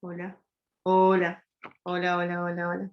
Hola, hola, hola, hola, hola, hola.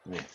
Bien.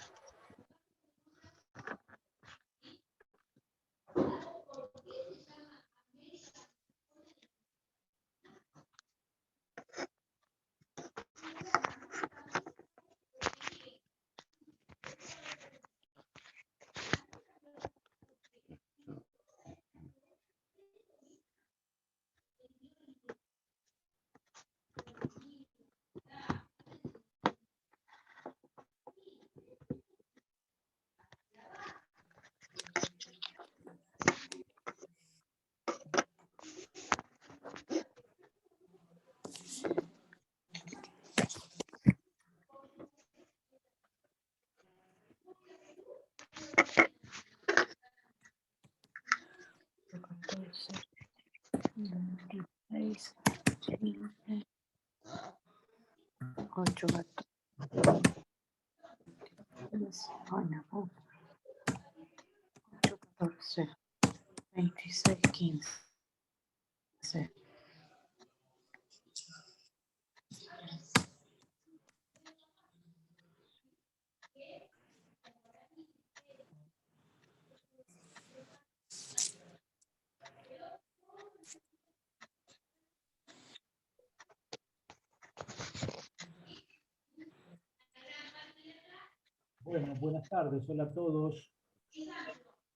Ocho, 14, 26, 15. Bueno, buenas tardes, hola a todos.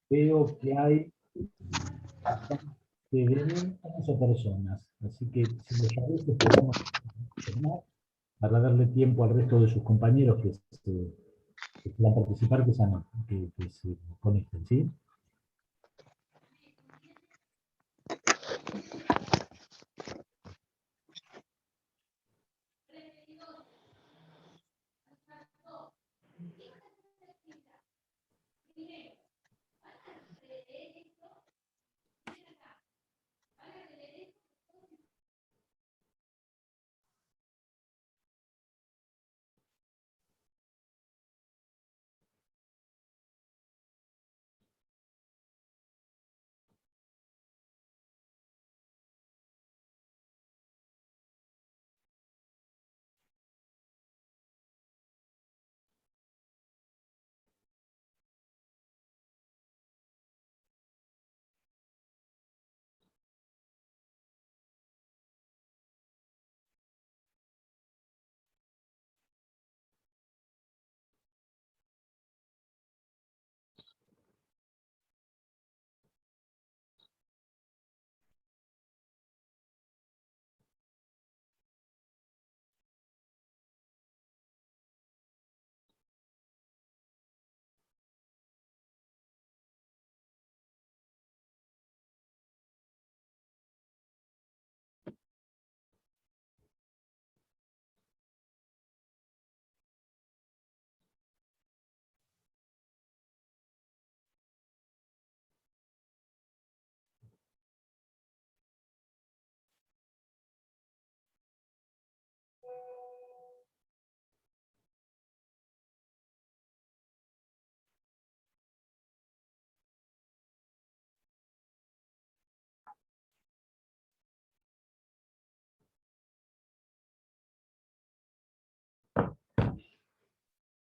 Veo que hay que ven 11 personas, así que si les parece podemos terminar para darle tiempo al resto de sus compañeros que quieran participar, que se conecten, ¿sí?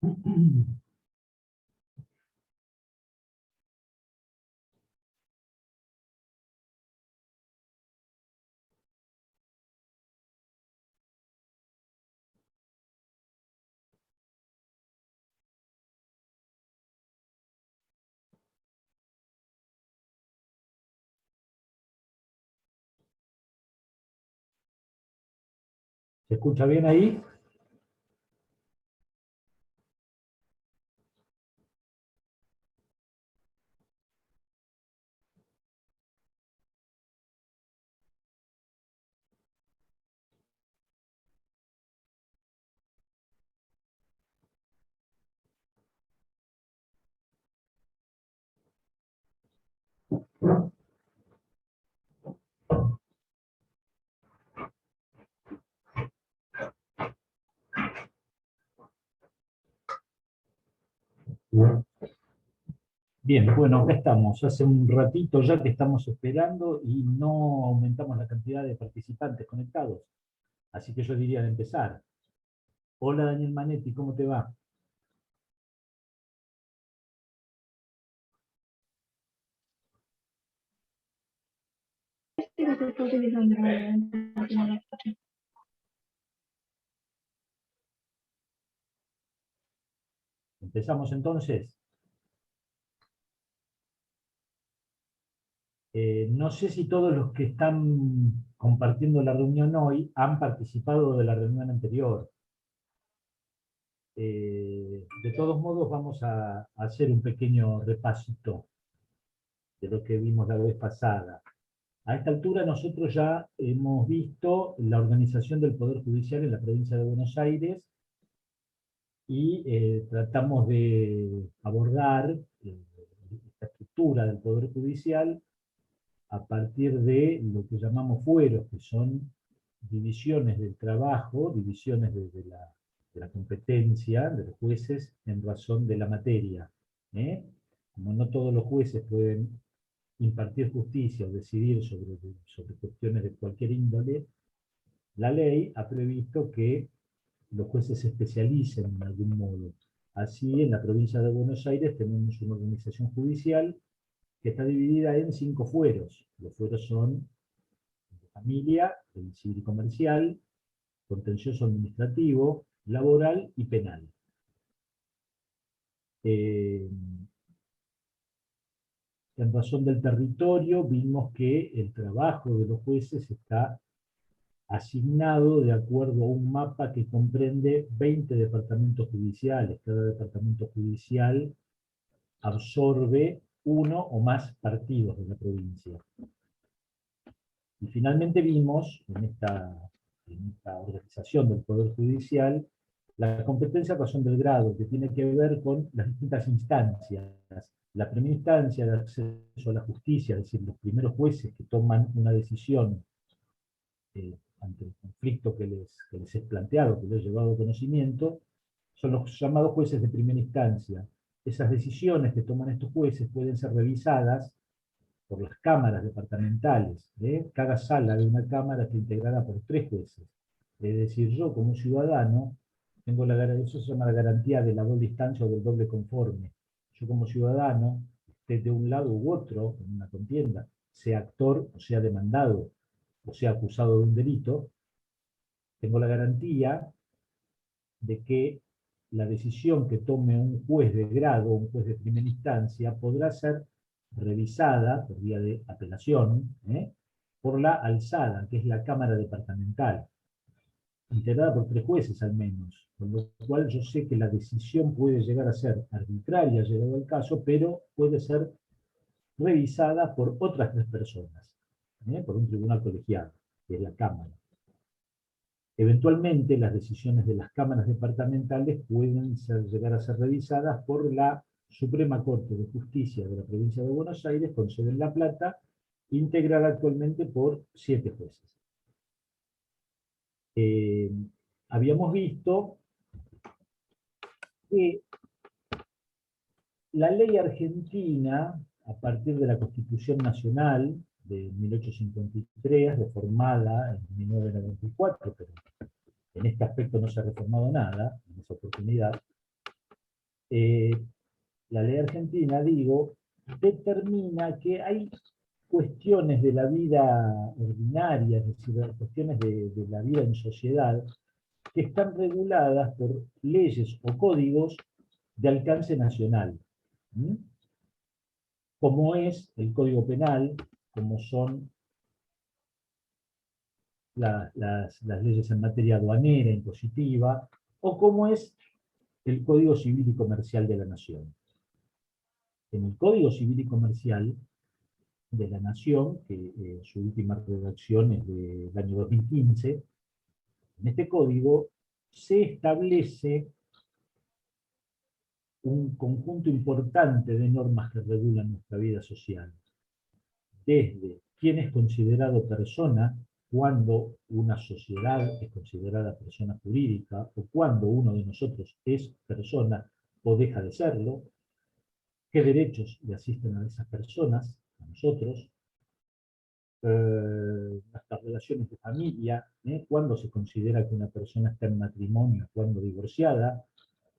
¿Se escucha bien ahí? Bien, bueno, acá estamos. Hace un ratito ya que estamos esperando y no aumentamos la cantidad de participantes conectados. Así que yo diría de empezar. Hola Daniel Manetti, ¿cómo te va? Empezamos entonces. No sé si todos los que están compartiendo la reunión hoy han participado de la reunión anterior. De todos modos, vamos a hacer un pequeño repasito de lo que vimos la vez pasada. A esta altura nosotros ya hemos visto la organización del Poder Judicial en la provincia de Buenos Aires y tratamos de abordar esta estructura del Poder Judicial a partir de lo que llamamos fueros, que son divisiones del trabajo, divisiones de la competencia de los jueces en razón de la materia. Como no todos los jueces pueden impartir justicia o decidir sobre cuestiones de cualquier índole, la ley ha previsto que los jueces se especialicen en algún modo. Así, en la provincia de Buenos Aires tenemos una organización judicial que está dividida en 5 fueros. Los fueros son de familia, el civil y comercial, contencioso administrativo, laboral y penal. En razón del territorio, vimos que el trabajo de los jueces está asignado de acuerdo a un mapa que comprende 20 departamentos judiciales. Cada departamento judicial absorbe uno o más partidos de la provincia. Y finalmente vimos, en esta organización del Poder Judicial, la competencia a razón del grado, que tiene que ver con las distintas instancias. La primera instancia de acceso a la justicia, es decir, los primeros jueces que toman una decisión ante el conflicto que les es planteado, que les he llevado a conocimiento, son los llamados jueces de primera instancia. Esas decisiones que toman estos jueces pueden ser revisadas por las cámaras departamentales. Cada sala de una cámara está integrada por 3 jueces. Es decir, yo como ciudadano, tengo eso se llama la garantía de la doble instancia o del doble conforme. Yo como ciudadano, esté de un lado u otro en una contienda, sea actor o sea demandado, o sea acusado de un delito, tengo la garantía de que la decisión que tome un juez de grado, un juez de primera instancia, podrá ser revisada por vía de apelación, por la alzada, que es la Cámara Departamental, integrada por 3 jueces al menos, con lo cual yo sé que la decisión puede llegar a ser arbitraria, llegado el caso, pero puede ser revisada por otras 3 personas, por un tribunal colegiado, que es la Cámara. Eventualmente, las decisiones de las cámaras departamentales pueden llegar a ser revisadas por la Suprema Corte de Justicia de la provincia de Buenos Aires, con sede en La Plata, integrada actualmente por 7 jueces. Habíamos visto que la ley argentina, a partir de la Constitución Nacional de 1853, reformada en 1994, pero en este aspecto no se ha reformado nada, en esa oportunidad, eh, la ley argentina, digo, determina que hay cuestiones de la vida ordinaria, es decir, cuestiones de la vida en sociedad, que están reguladas por leyes o códigos de alcance nacional, ¿m? Como es el Código Penal, como son las leyes en materia aduanera, impositiva, o como es el Código Civil y Comercial de la Nación. En el Código Civil y Comercial de la Nación, que su última redacción es del año 2015, en este código se establece un conjunto importante de normas que regulan nuestra vida social. Desde quién es considerado persona, cuando una sociedad es considerada persona jurídica, o cuando uno de nosotros es persona o deja de serlo, qué derechos le asisten a esas personas, a nosotros, nuestras relaciones de familia, cuándo se considera que una persona está en matrimonio, cuándo divorciada,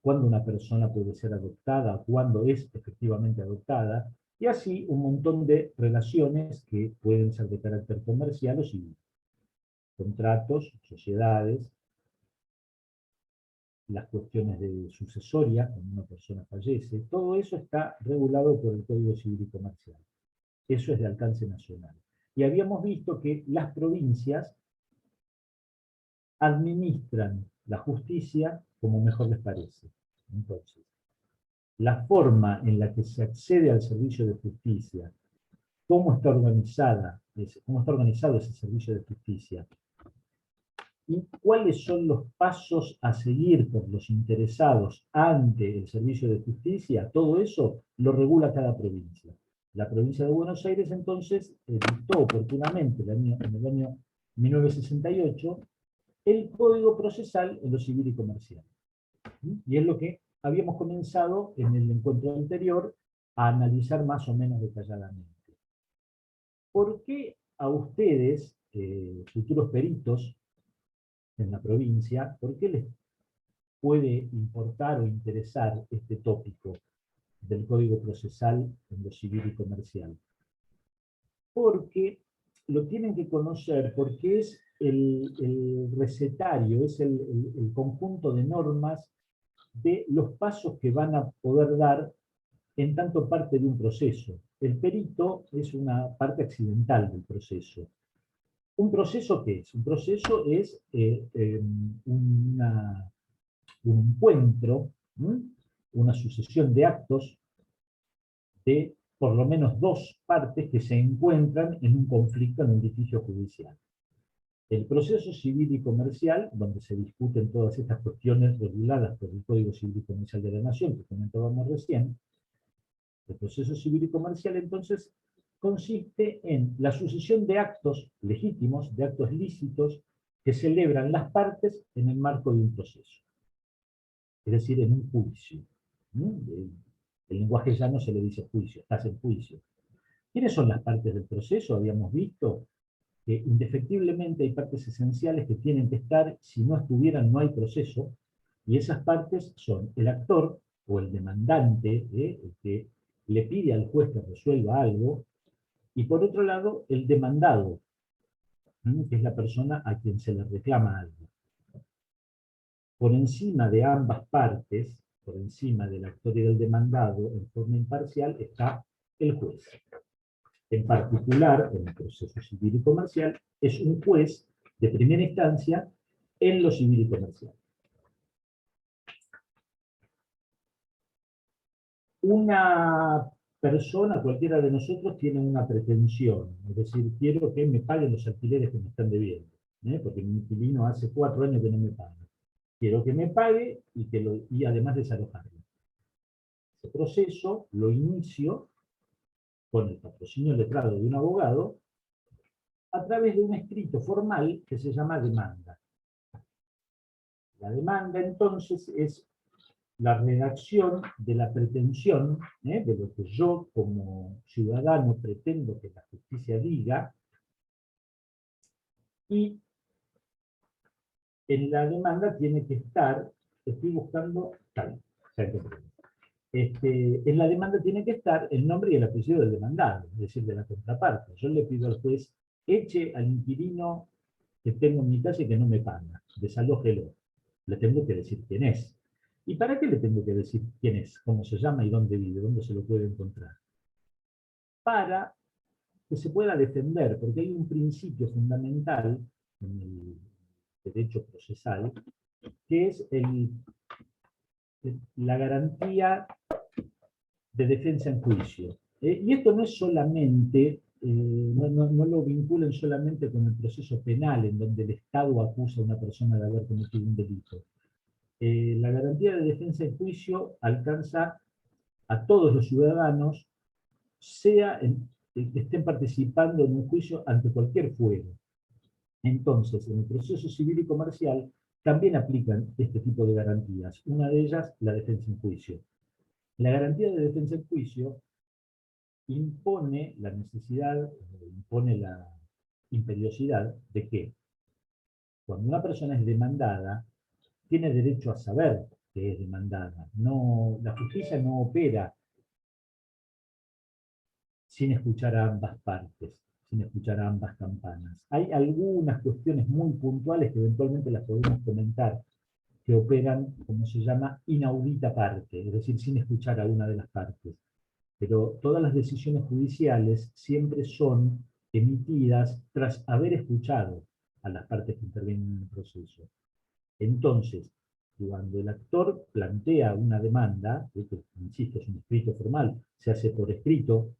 cuándo una persona puede ser adoptada, cuándo es efectivamente adoptada, y así un montón de relaciones que pueden ser de carácter comercial o civil. Contratos, sociedades, las cuestiones de sucesoria, cuando una persona fallece, todo eso está regulado por el Código Civil y Comercial. Eso es de alcance nacional. Y habíamos visto que las provincias administran la justicia como mejor les parece. Entonces, la forma en la que se accede al servicio de justicia, cómo está organizado ese servicio de justicia, y cuáles son los pasos a seguir por los interesados ante el servicio de justicia, todo eso lo regula cada provincia. La provincia de Buenos Aires entonces dictó oportunamente en el año 1968 el Código Procesal en lo civil y comercial. Y es lo que habíamos comenzado en el encuentro anterior a analizar más o menos detalladamente. ¿Por qué a ustedes, futuros peritos en la provincia, por qué les puede importar o interesar este tópico del Código Procesal en lo civil y comercial? Porque lo tienen que conocer, porque es el recetario, es el conjunto de normas de los pasos que van a poder dar en tanto parte de un proceso. El perito es una parte accidental del proceso. ¿Un proceso qué es? Un proceso es un encuentro, una sucesión de actos de por lo menos dos partes que se encuentran en un conflicto en un litigio judicial. El proceso civil y comercial, donde se discuten todas estas cuestiones reguladas por el Código Civil y Comercial de la Nación, que comentábamos recién, el proceso civil y comercial entonces consiste en la sucesión de actos legítimos, de actos lícitos, que celebran las partes en el marco de un proceso, es decir, en un juicio. El lenguaje llano se le dice juicio, estás en juicio. ¿Quiénes son las partes del proceso? Habíamos visto que indefectiblemente hay partes esenciales que tienen que estar, si no estuvieran no hay proceso, y esas partes son el actor o el demandante, el que le pide al juez que resuelva algo, y por otro lado el demandado, que es la persona a quien se le reclama algo. Por encima de ambas partes, por encima del actor y del demandado, en forma imparcial, está el juez. En particular, en el proceso civil y comercial, es un juez de primera instancia en lo civil y comercial. Una persona, cualquiera de nosotros, tiene una pretensión, es decir, quiero que me paguen los alquileres que me están debiendo, porque mi inquilino hace 4 años que no me paga. Quiero que me pague y además desalojarlo. Ese proceso lo inicio con el patrocinio letrado de un abogado a través de un escrito formal que se llama demanda. La demanda entonces es la redacción de la pretensión, de lo que yo como ciudadano pretendo que la justicia diga, y en la demanda tiene que estar, estoy buscando tal, en la demanda tiene que estar el nombre y el apellido del demandado, es decir, de la contraparte. Yo le pido al juez, eche al inquilino que tengo en mi casa y que no me paga, desalójelo. Le tengo que decir quién es. ¿Y para qué le tengo que decir quién es, cómo se llama y dónde vive, dónde se lo puede encontrar? Para que se pueda defender, porque hay un principio fundamental en el derecho procesal, que es la garantía de defensa en juicio. Y esto no es solamente, no lo vinculen solamente con el proceso penal, en donde el Estado acusa a una persona de haber cometido un delito. La garantía de defensa en juicio alcanza a todos los ciudadanos, sea que estén participando en un juicio ante cualquier fuero. Entonces, en el proceso civil y comercial también aplican este tipo de garantías. Una de ellas, la defensa en juicio. La garantía de defensa en juicio impone la necesidad, impone la imperiosidad de que cuando una persona es demandada, tiene derecho a saber que es demandada. No, la justicia no opera sin escuchar a ambas partes, sin escuchar a ambas campanas. Hay algunas cuestiones muy puntuales que eventualmente las podemos comentar, que operan, como se llama, inaudita parte, es decir, sin escuchar a una de las partes. Pero todas las decisiones judiciales siempre son emitidas tras haber escuchado a las partes que intervienen en el proceso. Entonces, cuando el actor plantea una demanda, que insisto, es un escrito formal, se hace por escrito,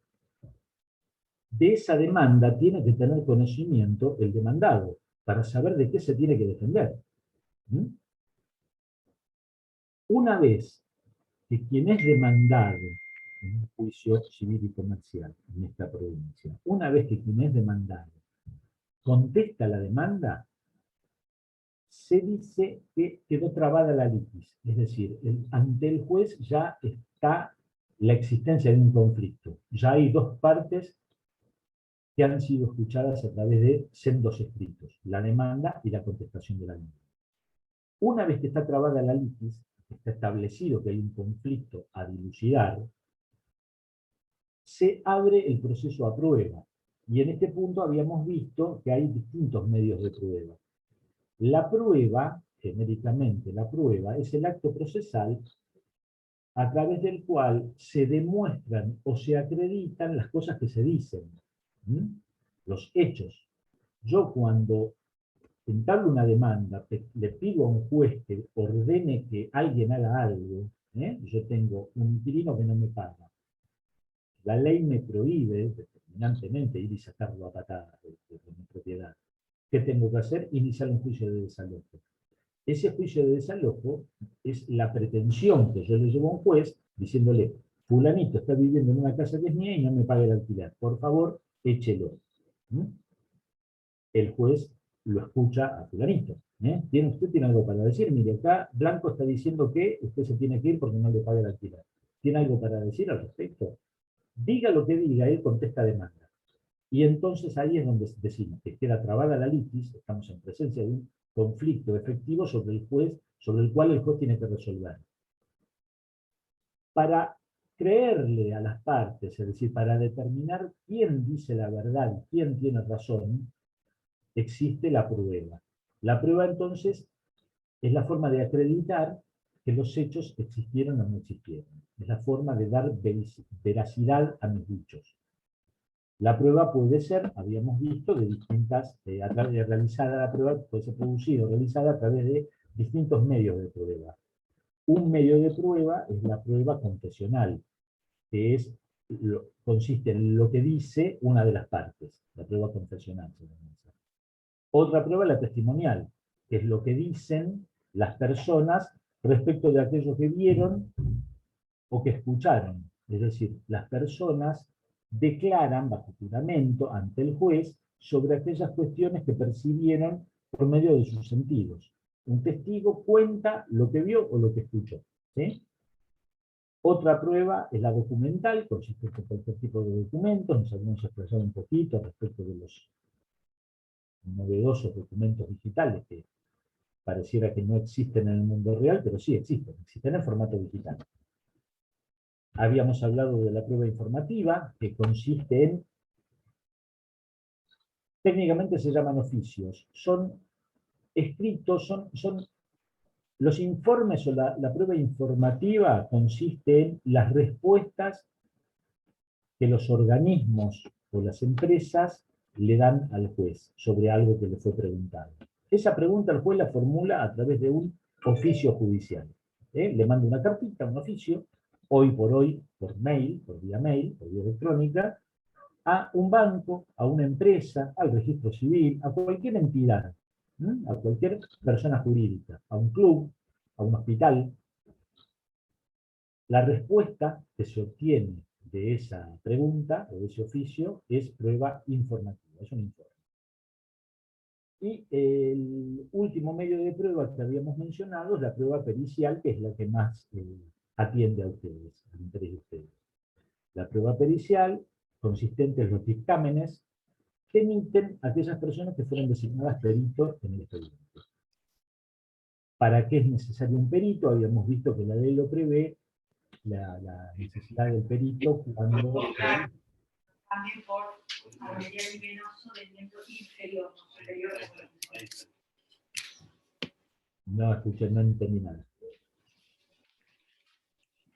de esa demanda tiene que tener conocimiento el demandado, para saber de qué se tiene que defender. ¿Mm? Una vez que quien es demandado en un juicio civil y comercial en esta provincia, una vez que quien es demandado contesta la demanda, se dice que quedó trabada la litis, es decir, ante el juez ya está la existencia de un conflicto, ya hay dos partes que han sido escuchadas a través de sendos escritos, la demanda y la contestación de la demanda. Una vez que está trabada la litis, está establecido que hay un conflicto a dilucidar, se abre el proceso a prueba. Y en este punto habíamos visto que hay distintos medios de prueba. La prueba, genéricamente la prueba, es el acto procesal a través del cual se demuestran o se acreditan las cosas que se dicen, los hechos. Yo cuando entablo una demanda, le pido a un juez que ordene que alguien haga algo, yo tengo un inquilino que no me paga. La ley me prohíbe determinantemente ir y sacarlo a patadas de mi propiedad. ¿Qué tengo que hacer? Iniciar un juicio de desalojo. Ese juicio de desalojo es la pretensión que yo le llevo a un juez diciéndole, fulanito está viviendo en una casa que es mía y no me paga el alquiler. Por favor, échelo. El juez lo escucha a fulanito. ¿Usted tiene algo para decir? Mire, acá Blanco está diciendo que usted se tiene que ir porque no le paga el alquiler. ¿Tiene algo para decir al respecto? Diga lo que diga, él contesta demanda. Y entonces ahí es donde decimos que queda trabada la litis, estamos en presencia de un conflicto efectivo sobre el juez, sobre el cual el juez tiene que resolver. Para creerle a las partes, es decir, para determinar quién dice la verdad, quién tiene razón, existe la prueba. La prueba entonces es la forma de acreditar que los hechos existieron o no existieron. Es la forma de dar veracidad a mis dichos. La prueba puede ser, habíamos visto, de distintas, realizada la prueba, puede ser producida o realizada a través de distintos medios de prueba. Un medio de prueba es la prueba confesional, que consiste en lo que dice una de las partes, la prueba confesional. Otra prueba es la testimonial, que es lo que dicen las personas respecto de aquello que vieron o que escucharon. Es decir, las personas declaran bajo juramento ante el juez sobre aquellas cuestiones que percibieron por medio de sus sentidos. Un testigo cuenta lo que vio o lo que escuchó. ¿Sí? Otra prueba es la documental, consiste en cualquier tipo de documentos, nos habíamos expresado un poquito respecto de los novedosos documentos digitales que pareciera que no existen en el mundo real, pero sí existen en formato digital. Habíamos hablado de la prueba informativa, que consiste en, técnicamente se llaman oficios, son escritos, son los informes o la prueba informativa consiste en las respuestas que los organismos o las empresas le dan al juez sobre algo que le fue preguntado. Esa pregunta el juez la formula a través de un oficio judicial. Le manda una cartita, un oficio, hoy, por mail, por vía electrónica, a un banco, a una empresa, al registro civil, a cualquier entidad, a cualquier persona jurídica, a un club, a un hospital. La respuesta que se obtiene de esa pregunta o de ese oficio es prueba informativa, es un informe. Y el último medio de prueba que habíamos mencionado es la prueba pericial, que es la que más atiende a ustedes, al interés de ustedes. La prueba pericial, consistente en los dictámenes que emiten aquellas personas que fueron designadas peritos en el expediente. ¿Para qué es necesario un perito? Habíamos visto que la ley lo prevé, la necesidad del perito cuando... También por arterial y venoso del miembro inferior, superior. No escuché, no entendí nada.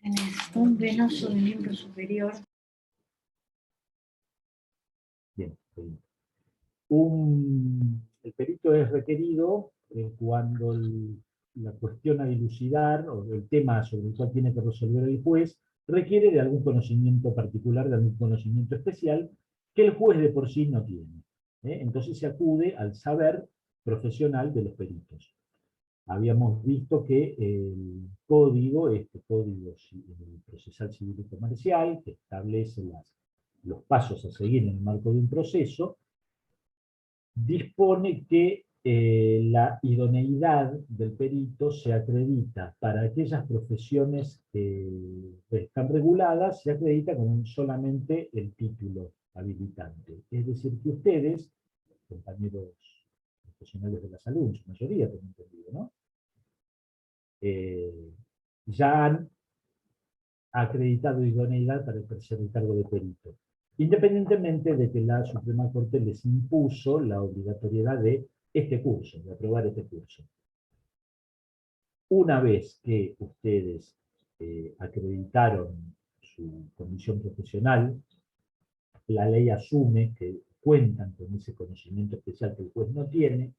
Tenés un venoso del miembro superior. Bien, bien. El perito es requerido cuando la cuestión a dilucidar o el tema sobre el cual tiene que resolver el juez requiere de algún conocimiento particular, de algún conocimiento especial que el juez de por sí no tiene. Entonces se acude al saber profesional de los peritos. Habíamos visto que el código, este código procesal civil y comercial, que establece los pasos a seguir en el marco de un proceso, dispone que la idoneidad del perito se acredita para aquellas profesiones que están reguladas, se acredita con solamente el título habilitante. Es decir, que ustedes, compañeros profesionales de la salud, en su mayoría, tengo entendido, ¿no? Ya han acreditado idoneidad para ejercer el cargo de perito, independientemente de que la Suprema Corte les impuso la obligatoriedad de este curso, de aprobar este curso. Una vez que ustedes acreditaron su condición profesional, la ley asume que cuentan con ese conocimiento especial que el juez no tiene,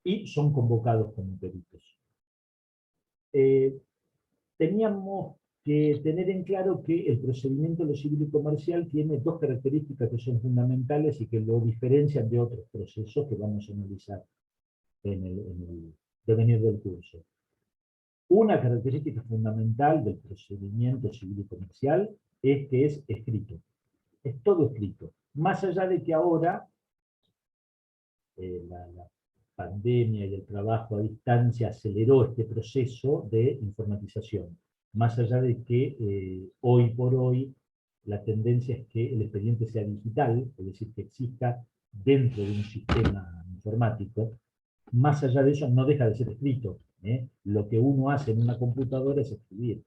y son convocados como peritos. Teníamos que tener en claro que el procedimiento de lo civil y comercial tiene dos características que son fundamentales y que lo diferencian de otros procesos que vamos a analizar en el devenir del curso. Una característica fundamental del procedimiento civil y comercial es que es escrito. Es todo escrito. Más allá de que ahora la pandemia y el trabajo a distancia aceleró este proceso de informatización. Más allá de que hoy por hoy la tendencia es que el expediente sea digital, es decir, que exista dentro de un sistema informático, más allá de eso no deja de ser escrito. Lo que uno hace en una computadora es escribir.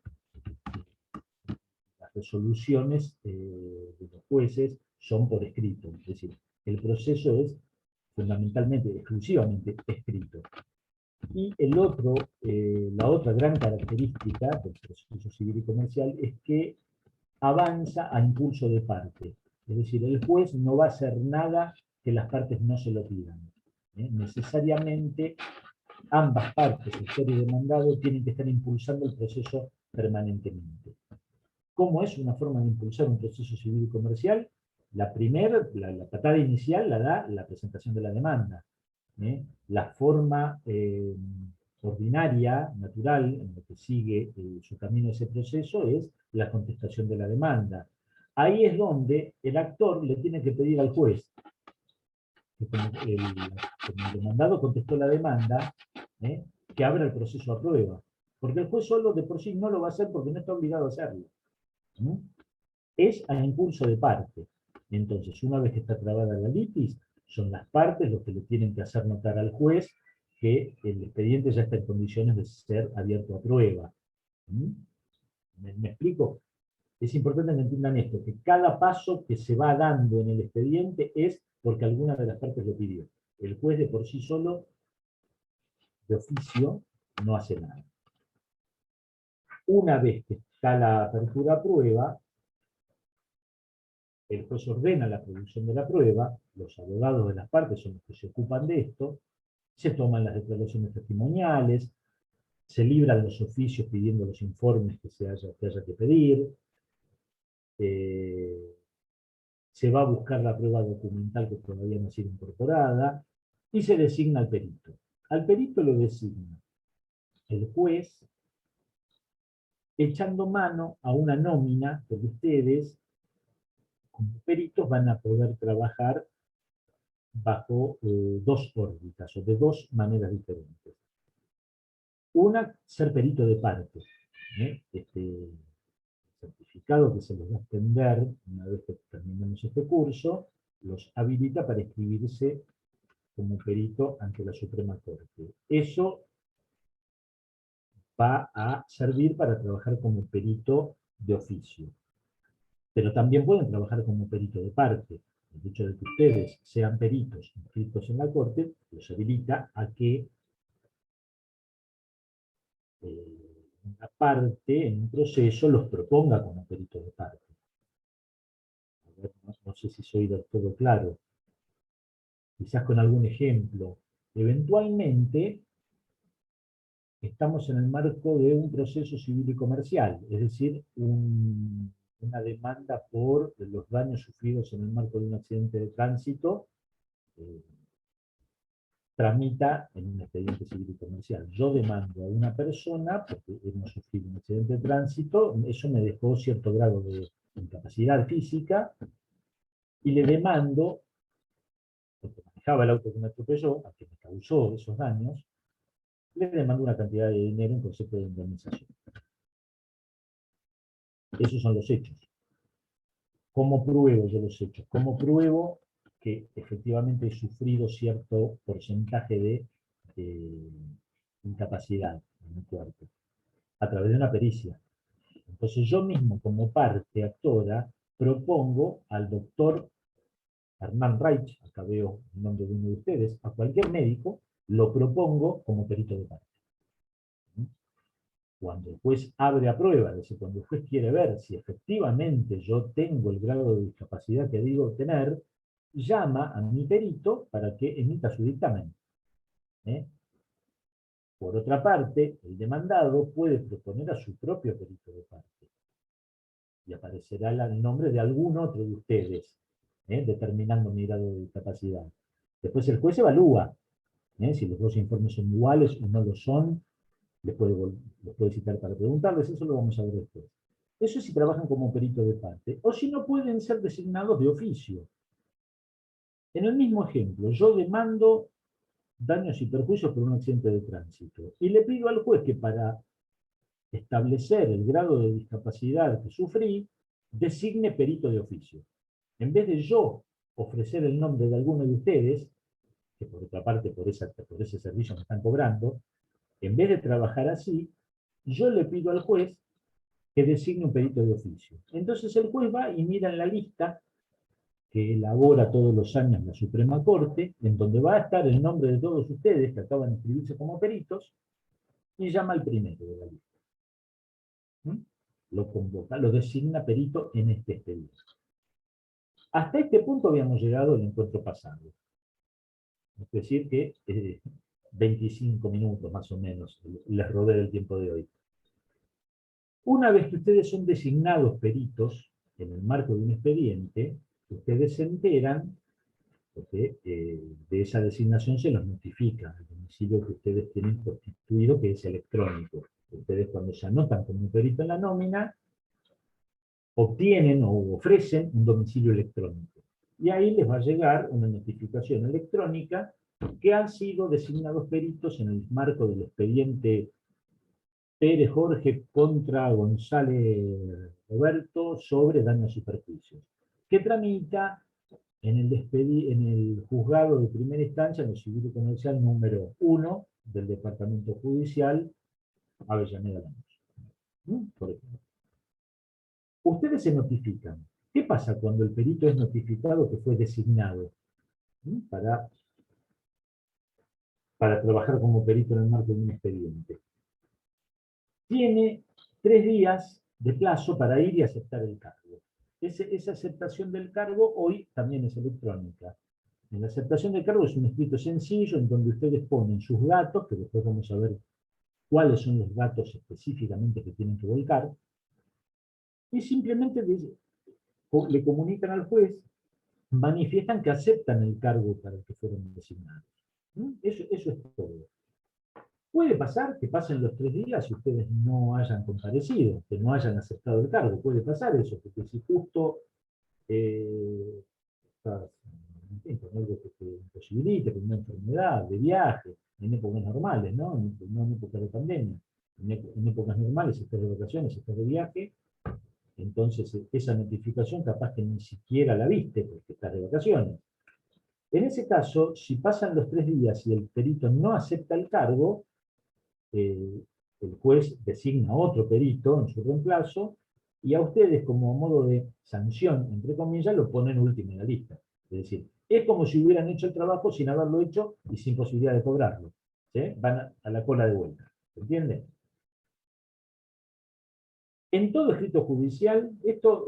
Las resoluciones de los jueces son por escrito, es decir, el proceso es fundamentalmente, exclusivamente escrito. Y la otra gran característica del proceso civil y comercial es que avanza a impulso de parte. Es decir, el juez no va a hacer nada que las partes no se lo pidan. Necesariamente ambas partes, actor y demandado, tienen que estar impulsando el proceso permanentemente. ¿Cómo es una forma de impulsar un proceso civil y comercial? La patada inicial la da la presentación de la demanda. La forma ordinaria, natural, en la que sigue su camino ese proceso, es la contestación de la demanda. Ahí es donde el actor le tiene que pedir al juez, que como el demandado contestó la demanda, que abra el proceso a prueba. Porque el juez solo de por sí no lo va a hacer porque no está obligado a hacerlo. Es a impulso de parte. Entonces, una vez que está trabada la litis, son las partes los que le tienen que hacer notar al juez que el expediente ya está en condiciones de ser abierto a prueba. ¿Me explico? Es importante que entiendan esto, que cada paso que se va dando en el expediente es porque alguna de las partes lo pidió. El juez de por sí solo, de oficio, no hace nada. Una vez que está la apertura a prueba, el juez ordena la producción de la prueba, los abogados de las partes son los que se ocupan de esto, se toman las declaraciones testimoniales, se libran los oficios pidiendo los informes que haya que pedir, se va a buscar la prueba documental que todavía no ha sido incorporada, y se designa al perito. Al perito lo designa el juez, echando mano a una nómina, porque ustedes, como peritos, van a poder trabajar bajo dos órbitas, o de dos maneras diferentes. Una, ser perito de parte. Este certificado que se les va a extender una vez que terminemos este curso, los habilita para inscribirse como perito ante la Suprema Corte. Eso va a servir para trabajar como perito de oficio. Pero también pueden trabajar como perito de parte. El hecho de que ustedes sean peritos inscritos en la Corte los habilita a que una parte en un proceso los proponga como perito de parte. A ver, no sé si soy del todo claro. Quizás con algún ejemplo. Eventualmente, estamos en el marco de un proceso civil y comercial, es decir, una demanda por los daños sufridos en el marco de un accidente de tránsito, tramita en un expediente civil y comercial. Yo demando a una persona, porque hemos sufrido un accidente de tránsito, eso me dejó cierto grado de incapacidad física, y le demando, porque manejaba el auto que me atropelló, a que me causó esos daños, le demando una cantidad de dinero en concepto de indemnización. Esos son los hechos. ¿Cómo pruebo yo los hechos? ¿Cómo pruebo que efectivamente he sufrido cierto porcentaje de incapacidad en mi cuerpo? A través de una pericia. Entonces yo mismo, como parte actora, propongo al doctor Hernán Reich, acá veo el nombre de uno de ustedes, a cualquier médico, lo propongo como perito de parte. Cuando el juez abre a prueba, es decir, cuando el juez quiere ver si efectivamente yo tengo el grado de discapacidad que digo tener, llama a mi perito para que emita su dictamen. Por otra parte, el demandado puede proponer a su propio perito de parte. Y aparecerá el nombre de algún otro de ustedes, determinando mi grado de discapacidad. Después el juez evalúa si los dos informes son iguales o no lo son. Les puede citar para preguntarles, eso lo vamos a ver después. Eso es si trabajan como perito de parte, o si no pueden ser designados de oficio. En el mismo ejemplo, yo demando daños y perjuicios por un accidente de tránsito, y le pido al juez que para establecer el grado de discapacidad que sufrí, designe perito de oficio. En vez de yo ofrecer el nombre de alguno de ustedes, que por otra parte por ese servicio me están cobrando, en vez de trabajar así, yo le pido al juez que designe un perito de oficio. Entonces el juez va y mira en la lista que elabora todos los años la Suprema Corte, en donde va a estar el nombre de todos ustedes que acaban de inscribirse como peritos, y llama al primero de la lista. Lo convoca, lo designa perito en este expediente. Hasta este punto habíamos llegado al encuentro pasado. Es decir que 25 minutos más o menos les rodea el tiempo de hoy. Una vez que ustedes son designados peritos en el marco de un expediente, ustedes se enteran, porque de esa designación se los notifica el domicilio que ustedes tienen constituido, que es electrónico. Ustedes cuando se anotan como un perito en la nómina, obtienen o ofrecen un domicilio electrónico. Y ahí les va a llegar una notificación electrónica que han sido designados peritos en el marco del expediente Pérez Jorge contra González Roberto sobre daños y perjuicios, que tramita en el juzgado de primera instancia, en el civil y comercial número 1 del Departamento Judicial Avellaneda Lanús. Por ejemplo. Ustedes se notifican. ¿Qué pasa cuando el perito es notificado que fue designado para trabajar como perito en el marco de un expediente? Tiene 3 días de plazo para ir y aceptar el cargo. Esa aceptación del cargo hoy también es electrónica. En la aceptación del cargo es un escrito sencillo en donde ustedes ponen sus datos, que después vamos a ver cuáles son los datos específicamente que tienen que volcar, y simplemente le comunican al juez, manifiestan que aceptan el cargo para el que fueron designados. Eso es todo. Puede pasar que pasen los 3 días y ustedes no hayan comparecido, que no hayan aceptado el cargo. Puede pasar eso, porque si justo estás con algo que te imposibilite, con una enfermedad, de viaje, en épocas normales, ¿no? No en épocas de pandemia. En épocas normales, si estás de vacaciones, si estás de viaje, entonces esa notificación capaz que ni siquiera la viste porque estás de vacaciones. En ese caso, si pasan los 3 días y el perito no acepta el cargo, el juez designa otro perito en su reemplazo y a ustedes, como modo de sanción, entre comillas, lo ponen último en la lista. Es decir, es como si hubieran hecho el trabajo sin haberlo hecho y sin posibilidad de cobrarlo. ¿Sí? Van a la cola de vuelta. ¿Se entiende? En todo escrito judicial, esto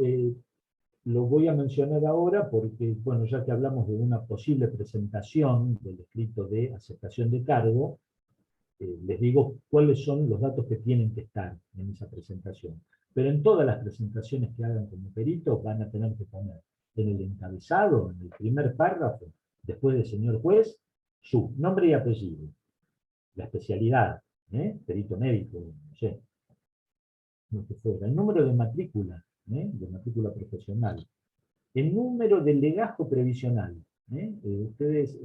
lo voy a mencionar ahora porque, bueno, ya que hablamos de una posible presentación del escrito de aceptación de cargo, les digo cuáles son los datos que tienen que estar en esa presentación. Pero en todas las presentaciones que hagan como peritos van a tener que poner en el encabezado, en el primer párrafo, después del señor juez, su nombre y apellido, la especialidad, perito médico, no sé, lo que fuera, el número de matrícula profesional, el número de legajo previsional. Ustedes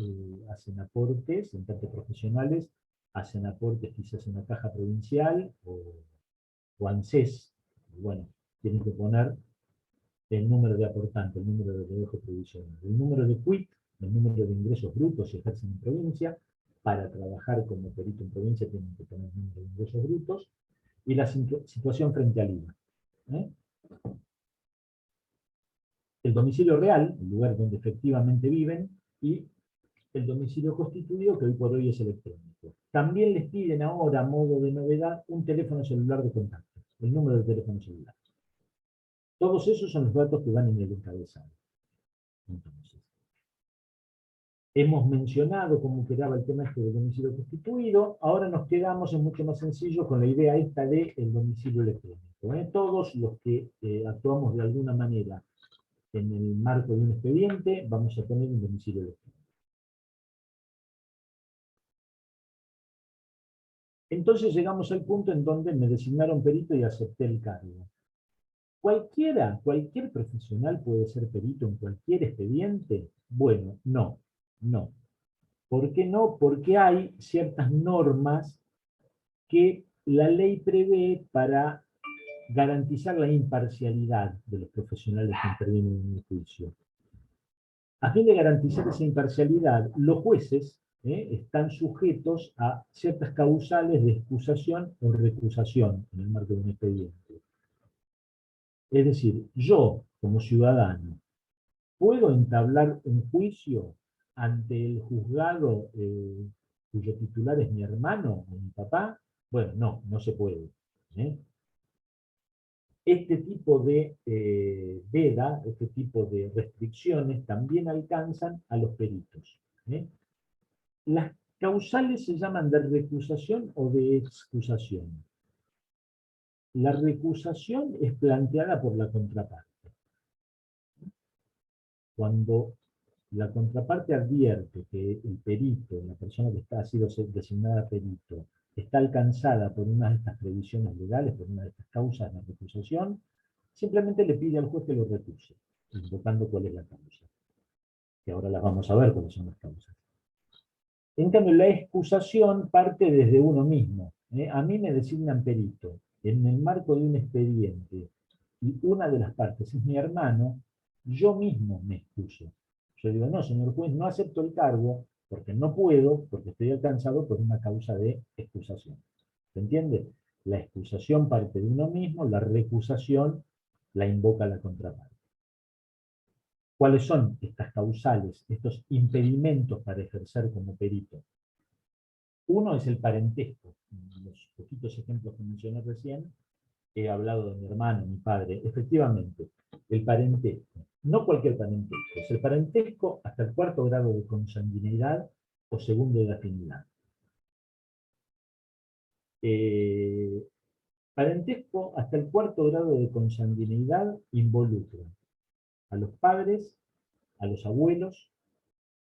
hacen aportes, en tanto profesionales, hacen aportes quizás en la caja provincial o ANSES. Bueno, tienen que poner el número de aportante, el número de legajo previsional, el número de quit, el número de ingresos brutos si ejercen en provincia. Para trabajar como perito en provincia tienen que poner el número de ingresos brutos y la situación frente al IVA. El domicilio real, el lugar donde efectivamente viven, y el domicilio constituido, que hoy por hoy es electrónico. También les piden ahora, a modo de novedad, un teléfono celular de contacto, el número de teléfono celular. Todos esos son los datos que van en el encabezado. Entonces, hemos mencionado cómo quedaba el tema este del domicilio constituido, ahora nos quedamos, es mucho más sencillo, con la idea esta del domicilio electrónico. Todos los que actuamos de alguna manera en el marco de un expediente, vamos a tener un domicilio electrónico. Entonces llegamos al punto en donde me designaron perito y acepté el cargo. Cualquier profesional puede ser perito en cualquier expediente. Bueno, no. ¿Por qué no? Porque hay ciertas normas que la ley prevé para garantizar la imparcialidad de los profesionales que intervienen en el juicio. A fin de garantizar esa imparcialidad, los jueces están sujetos a ciertas causales de excusación o recusación en el marco de un expediente. Es decir, yo, como ciudadano, ¿puedo entablar un juicio ante el juzgado cuyo titular es mi hermano o mi papá? Bueno, no se puede. Este tipo de veda, este tipo de restricciones también alcanzan a los peritos. Las causales se llaman de recusación o de excusación. La recusación es planteada por la contraparte. Cuando la contraparte advierte que el perito, la persona que ha sido designada perito, está alcanzada por una de estas previsiones legales, por una de estas causas de recusación, simplemente le pide al juez que lo recuse, invocando cuál es la causa. Que ahora las vamos a ver cuáles son las causas. En cambio, la excusación parte desde uno mismo. A mí me designan perito en el marco de un expediente y una de las partes es mi hermano, yo mismo me excuso. Yo digo, no, señor juez, no acepto el cargo porque no puedo, porque estoy alcanzado por una causa de excusación. ¿Se entiende? La excusación parte de uno mismo, la recusación la invoca la contraparte. ¿Cuáles son estas causales, estos impedimentos para ejercer como perito? Uno es el parentesco. En los poquitos ejemplos que mencioné recién, he hablado de mi hermano, mi padre. Efectivamente, el parentesco. No cualquier parentesco. Es el parentesco hasta el 4º grado de consanguineidad o 2º de afinidad. Parentesco hasta el 4º grado de consanguineidad involucra a los padres, a los abuelos,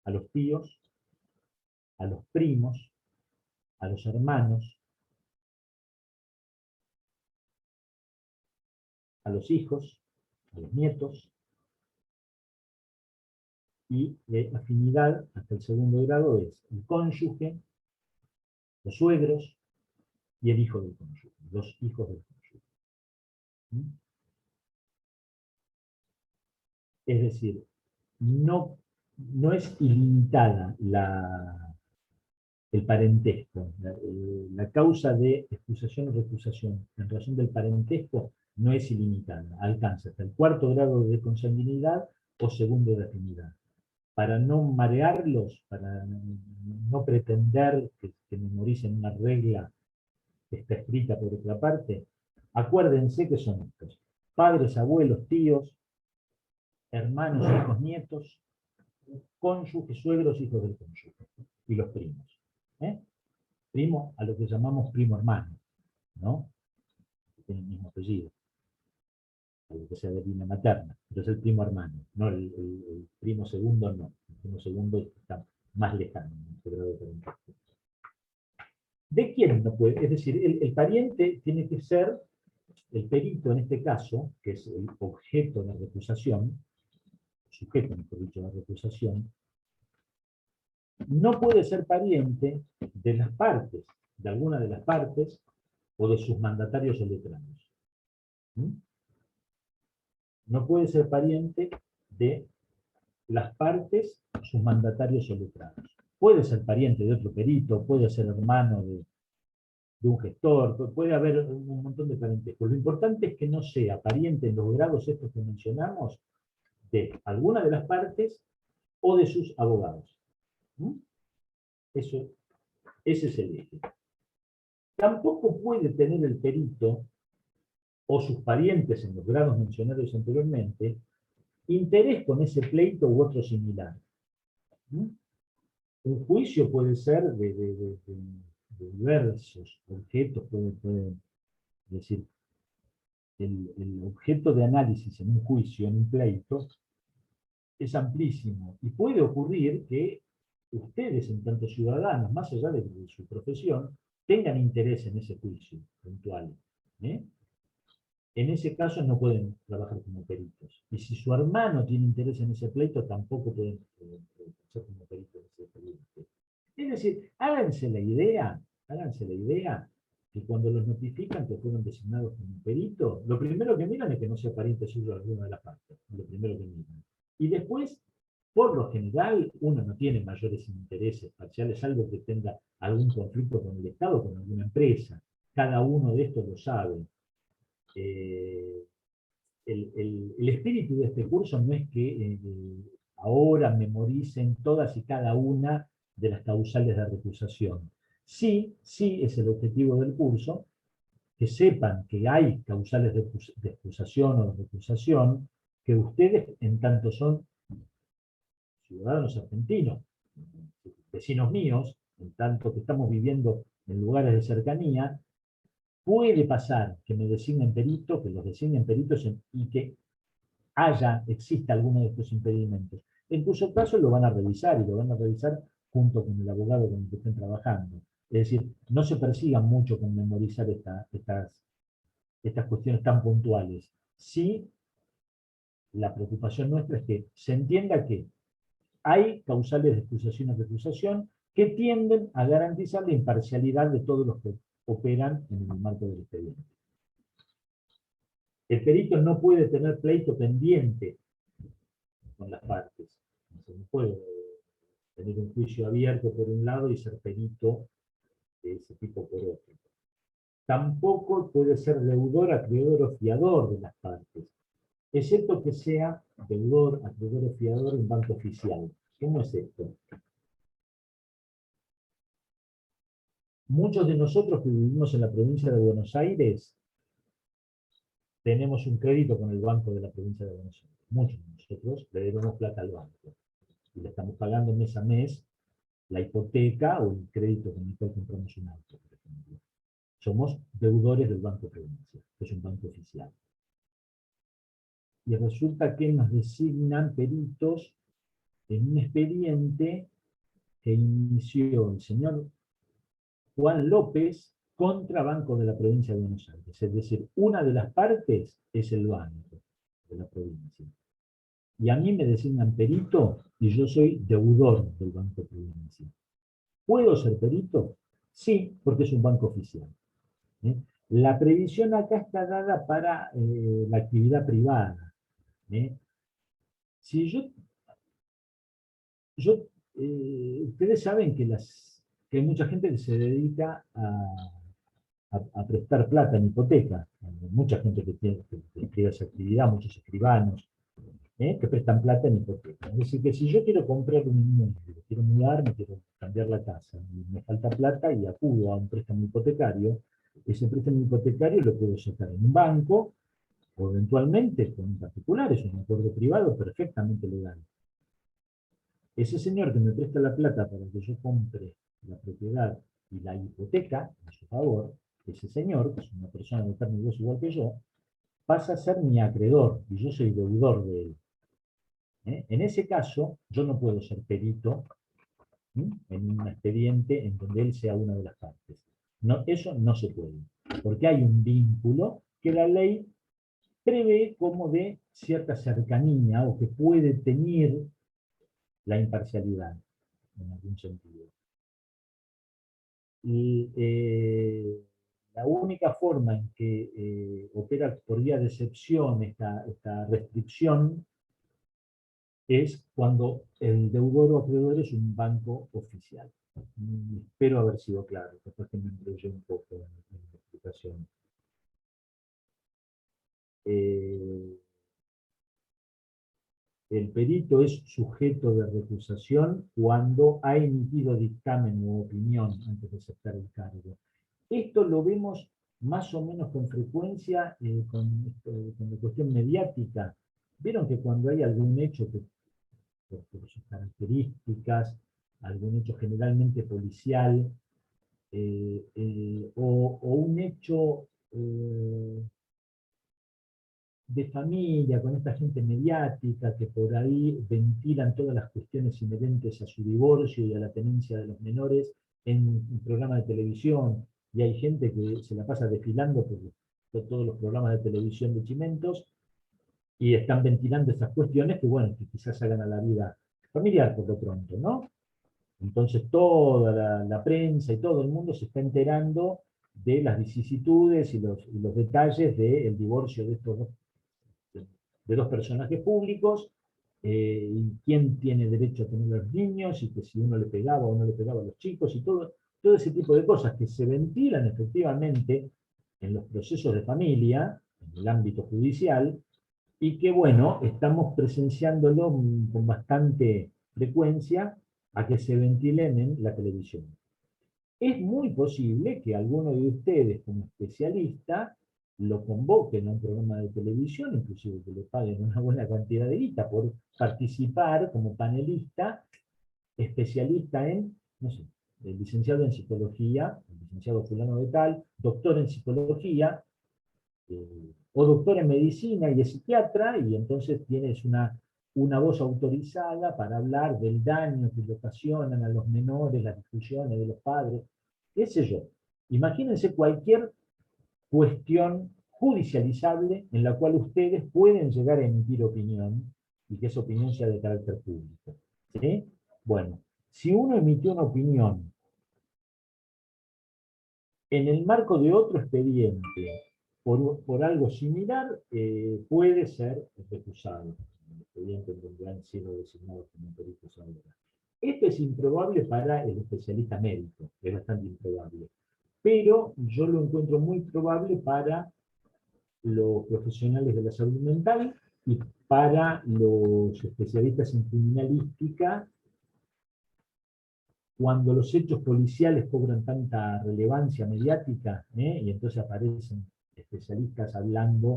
a los tíos, a los primos, a los hermanos, a los hijos, a los nietos, y de afinidad hasta el 2º grado es el cónyuge, los suegros y el hijo del cónyuge, los hijos del cónyuge. Es decir, no es ilimitada el parentesco. La causa de excusación o recusación en razón del parentesco no es ilimitada. Alcanza hasta el 4º grado de consanguinidad o 2º de afinidad. Para no marearlos, para no pretender que memoricen una regla que está escrita por otra parte, acuérdense que son estos: padres, abuelos, tíos, hermanos, hijos, nietos, cónyuges, suegros, hijos del cónyuge, y los primos. Primo a lo que llamamos primo hermano, ¿no? Que tiene el mismo apellido, a lo que sea de línea materna, pero es el primo hermano, no el primo segundo, no. El primo segundo está más lejano en este grado de parentesco. ¿De quién no puede? Es decir, el pariente tiene que ser el perito en este caso, que es el objeto de recusación, sujeto, mejor dicho, de recusación, no puede ser pariente de las partes, de alguna de las partes, o de sus mandatarios o letrados. No puede ser pariente de las partes, sus mandatarios o letrados. Puede ser pariente de otro perito, puede ser hermano de un gestor, puede haber un montón de parentescos. Lo importante es que no sea pariente en los grados estos que mencionamos de alguna de las partes o de sus abogados. Ese es el eje. Tampoco puede tener el perito o sus parientes en los grados mencionados anteriormente interés con ese pleito u otro similar. Un juicio puede ser de diversos objetos, puede decir, el objeto de análisis en un juicio, en un pleito, es amplísimo. Y puede ocurrir que ustedes, en tanto ciudadanos, más allá de su profesión, tengan interés en ese juicio puntual. En ese caso no pueden trabajar como peritos. Y si su hermano tiene interés en ese pleito, tampoco pueden ser como peritos en ese pleito. Es decir, háganse la idea que cuando los notifican que fueron designados como perito, lo primero que miran es que no sea pariente suyo de alguna de las partes. Lo primero que miran. Y después, por lo general, uno no tiene mayores intereses parciales, salvo que tenga algún conflicto con el Estado o con alguna empresa. Cada uno de estos lo sabe. El espíritu de este curso no es que ahora memoricen todas y cada una de las causales de recusación. Sí es el objetivo del curso, que sepan que hay causales de excusación o de recusación, que ustedes, en tanto son ciudadanos argentinos, vecinos míos, en tanto que estamos viviendo en lugares de cercanía, puede pasar que me designen perito, que los designen peritos y que exista alguno de estos impedimentos. En cuyo caso lo van a revisar, y lo van a revisar junto con el abogado con el que estén trabajando. Es decir, no se persigan mucho con memorizar estas cuestiones tan puntuales. Sí, la preocupación nuestra es que se entienda que hay causales de excusación o recusación que tienden a garantizar la imparcialidad de todos los que operan en el marco del expediente. El perito no puede tener pleito pendiente con las partes. No puede tener un juicio abierto por un lado y ser perito de ese tipo por otro. Tampoco puede ser deudor, acreedor o fiador de las partes. excepto que sea deudor, acreedor o fiador de un banco oficial. ¿Cómo es esto? Muchos de nosotros que vivimos en la provincia de Buenos Aires tenemos un crédito con el banco de la provincia de Buenos Aires. Muchos de nosotros le debemos plata al banco y le estamos pagando mes a mes la hipoteca o el crédito con el cual compramos un auto, por ejemplo. Somos deudores del Banco Provincia, que es un banco oficial. Y resulta que nos designan peritos en un expediente que inició el señor Juan López contra Banco de la Provincia de Buenos Aires. Es decir, una de las partes es el banco de la provincia. Y a mí me designan perito y yo soy deudor del Banco Provincia. ¿Puedo ser perito? Sí, porque es un banco oficial. La previsión acá está dada para la actividad privada. Si ustedes saben que hay mucha gente que se dedica a prestar plata en hipoteca. Hay mucha gente que escribe esa actividad, muchos escribanos, que prestan plata en hipoteca. Es decir, que si yo quiero comprar un inmueble, quiero mudarme, quiero cambiar la casa, y me falta plata y acudo a un préstamo hipotecario, ese préstamo hipotecario lo puedo sacar en un banco, o eventualmente con un particular, es un acuerdo privado perfectamente legal. Ese señor que me presta la plata para que yo compre la propiedad y la hipoteca a su favor, ese señor, que es una persona de carne y hueso igual que yo, pasa a ser mi acreedor y yo soy deudor de él. En ese caso, yo no puedo ser perito en un expediente en donde él sea una de las partes. No, eso no se puede, porque hay un vínculo que la ley prevé como de cierta cercanía o que puede tener la imparcialidad, en algún sentido. Y la única forma en que opera por vía de excepción esta restricción es cuando el deudor o acreedor es un banco oficial. Espero haber sido claro, capaz que me enrollé un poco en la explicación. El perito es sujeto de recusación cuando ha emitido dictamen u opinión antes de aceptar el cargo. Esto lo vemos más o menos con frecuencia con la cuestión mediática. Vieron que cuando hay algún hecho que por sus características, algún hecho generalmente policial, o un hecho de familia, con esta gente mediática que por ahí ventilan todas las cuestiones inherentes a su divorcio y a la tenencia de los menores en un programa de televisión, y hay gente que se la pasa desfilando por todos los programas de televisión de Chimentos, y están ventilando esas cuestiones que, bueno, que quizás hagan a la vida familiar por lo pronto, ¿no? Entonces toda la prensa y todo el mundo se está enterando de las vicisitudes y los detalles del divorcio de dos personajes públicos, y quién tiene derecho a tener los niños, y que si uno le pegaba o no le pegaba a los chicos, y todo ese tipo de cosas que se ventilan efectivamente en los procesos de familia, en el ámbito judicial, y que, bueno, estamos presenciándolo con bastante frecuencia a que se ventilen en la televisión. Es muy posible que alguno de ustedes, como especialista, lo convoquen a un programa de televisión, inclusive que le paguen una buena cantidad de guita por participar como panelista, especialista en, no sé, el licenciado en psicología, el licenciado fulano de tal, doctor en psicología, o doctor en medicina y es psiquiatra, y entonces tienes una voz autorizada para hablar del daño que le ocasionan a los menores, las discusiones de los padres, qué sé yo. Imagínense cualquier cuestión judicializable en la cual ustedes pueden llegar a emitir opinión, y que esa opinión sea de carácter público. ¿Sí? Bueno, si uno emitió una opinión en el marco de otro expediente, por algo similar, puede ser recusado, en el expediente en donde han sido designados como peritos ahora. Esto es improbable para el especialista médico, es bastante improbable, pero yo lo encuentro muy probable para los profesionales de la salud mental, Y para los especialistas en criminalística, cuando los hechos policiales cobran tanta relevancia mediática, y entonces aparecen especialistas hablando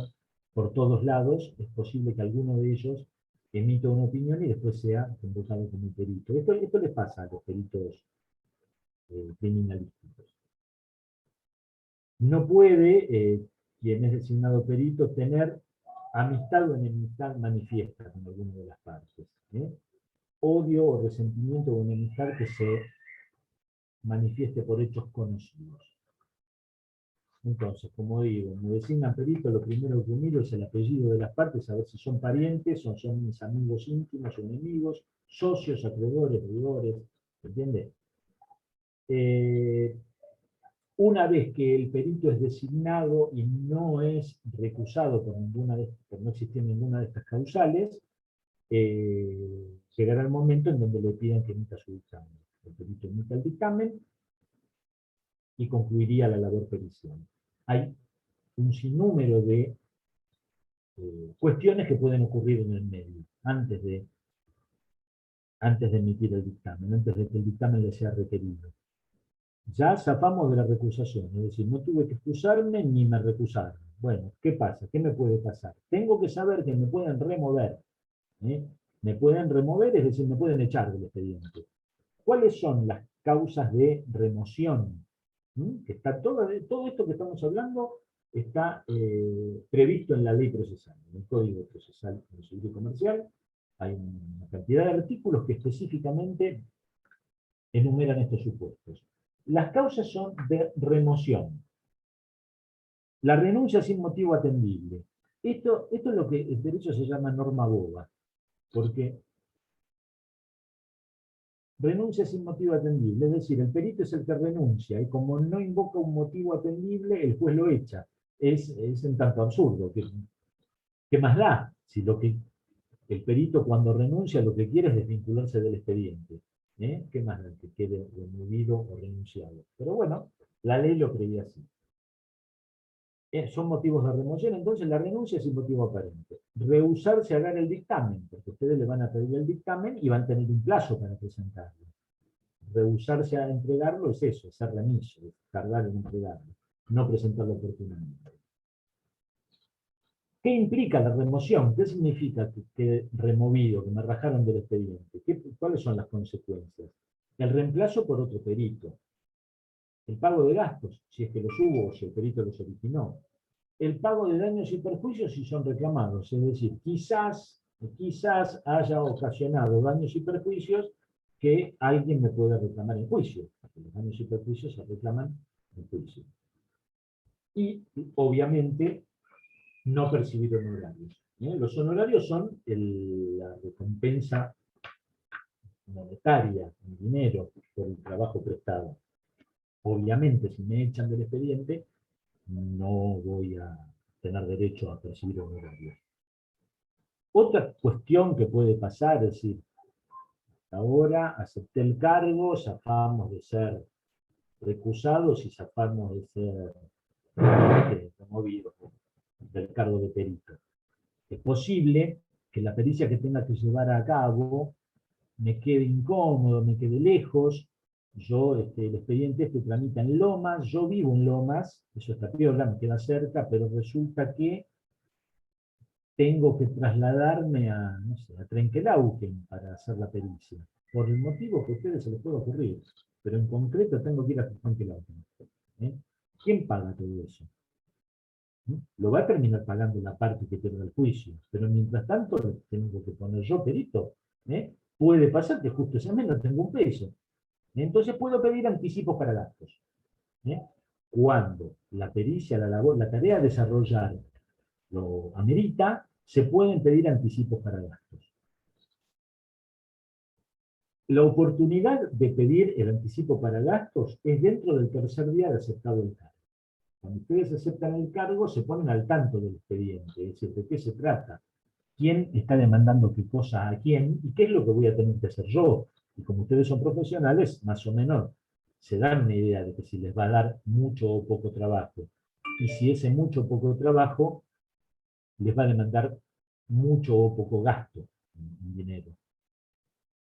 por todos lados, es posible que alguno de ellos emita una opinión y después sea convocado como perito. Esto le pasa a los peritos criminalísticos. No puede quien es designado perito tener amistad o enemistad manifiesta con alguna de las partes. Odio o resentimiento o enemistad que se manifieste por hechos conocidos. Entonces, como digo, me designan perito, lo primero que miro es el apellido de las partes, a ver si son parientes, o son mis amigos íntimos o enemigos, socios, acreedores, deudores, ¿entiende? Una vez que el perito es designado y no es recusado por no existir ninguna de estas causales, llegará el momento en donde le pidan que emita su dictamen. El perito emita el dictamen y concluiría la labor pericial. Hay un sinnúmero de cuestiones que pueden ocurrir en el medio, antes de emitir el dictamen, antes de que el dictamen le sea requerido. Ya zafamos de la recusación, es decir, no tuve que excusarme ni me recusaron. Bueno, ¿qué pasa? ¿Qué me puede pasar? Tengo que saber que me pueden remover. Me pueden remover, es decir, me pueden echar del expediente. ¿Cuáles son las causas de remoción? Que está todo esto que estamos hablando está previsto en la ley procesal, en el Código Procesal del Civil y Comercial. Hay una cantidad de artículos que específicamente enumeran estos supuestos. Las causas son de remoción. La renuncia sin motivo atendible. Esto es lo que en derecho se llama norma boba, porque renuncia sin motivo atendible, es decir, el perito es el que renuncia, y como no invoca un motivo atendible, el juez lo echa. Es en tanto absurdo. ¿Qué más da? Si el perito cuando renuncia lo que quiere es desvincularse del expediente. ¿Qué más da? Que quede removido o renunciado. Pero bueno, la ley lo creía así. Son motivos de remoción, entonces la renuncia es sin motivo aparente. Rehusarse a dar el dictamen, porque ustedes le van a pedir el dictamen y van a tener un plazo para presentarlo. Rehusarse a entregarlo es eso, es ser remiso, es tardar en entregarlo, no presentarlo oportunamente. ¿Qué implica la remoción? ¿Qué significa que removido, que me rajaron del expediente? ¿Cuáles son las consecuencias? El reemplazo por otro perito. El pago de gastos, si es que los hubo o si el perito los originó. El pago de daños y perjuicios si son reclamados, es decir, quizás haya ocasionado daños y perjuicios que alguien me puede reclamar en juicio, porque los daños y perjuicios se reclaman en juicio. Y, obviamente, no percibir honorarios. Los honorarios son la recompensa monetaria, en dinero, por el trabajo prestado. Obviamente, si me echan del expediente, no voy a tener derecho a percibir honorarios. Otra cuestión que puede pasar, es decir, ahora acepté el cargo, zafamos de ser recusados y zafamos de ser removidos del cargo de perito. Es posible que la pericia que tenga que llevar a cabo me quede incómodo, me quede lejos. El expediente tramita en Lomas, yo vivo en Lomas, eso está piola, me queda cerca, pero resulta que tengo que trasladarme a Trenquelauquen para hacer la pericia, por el motivo que a ustedes se les puede ocurrir, pero en concreto tengo que ir a Trenquelauquen. ¿Quién paga todo eso? Lo va a terminar pagando la parte que pierda el juicio, pero mientras tanto tengo que poner yo perito. Puede pasar que justo ese mes no tengo un peso. Entonces puedo pedir anticipos para gastos. Cuando la pericia, la tarea a desarrollar lo amerita, se pueden pedir anticipos para gastos. La oportunidad de pedir el anticipo para gastos es dentro del tercer día de aceptado el cargo. Cuando ustedes aceptan el cargo, se ponen al tanto del expediente, es decir, de qué se trata, quién está demandando qué cosa a quién, y qué es lo que voy a tener que hacer yo. Y como ustedes son profesionales, más o menos se dan una idea de que si les va a dar mucho o poco trabajo, y si ese mucho o poco trabajo les va a demandar mucho o poco gasto en dinero.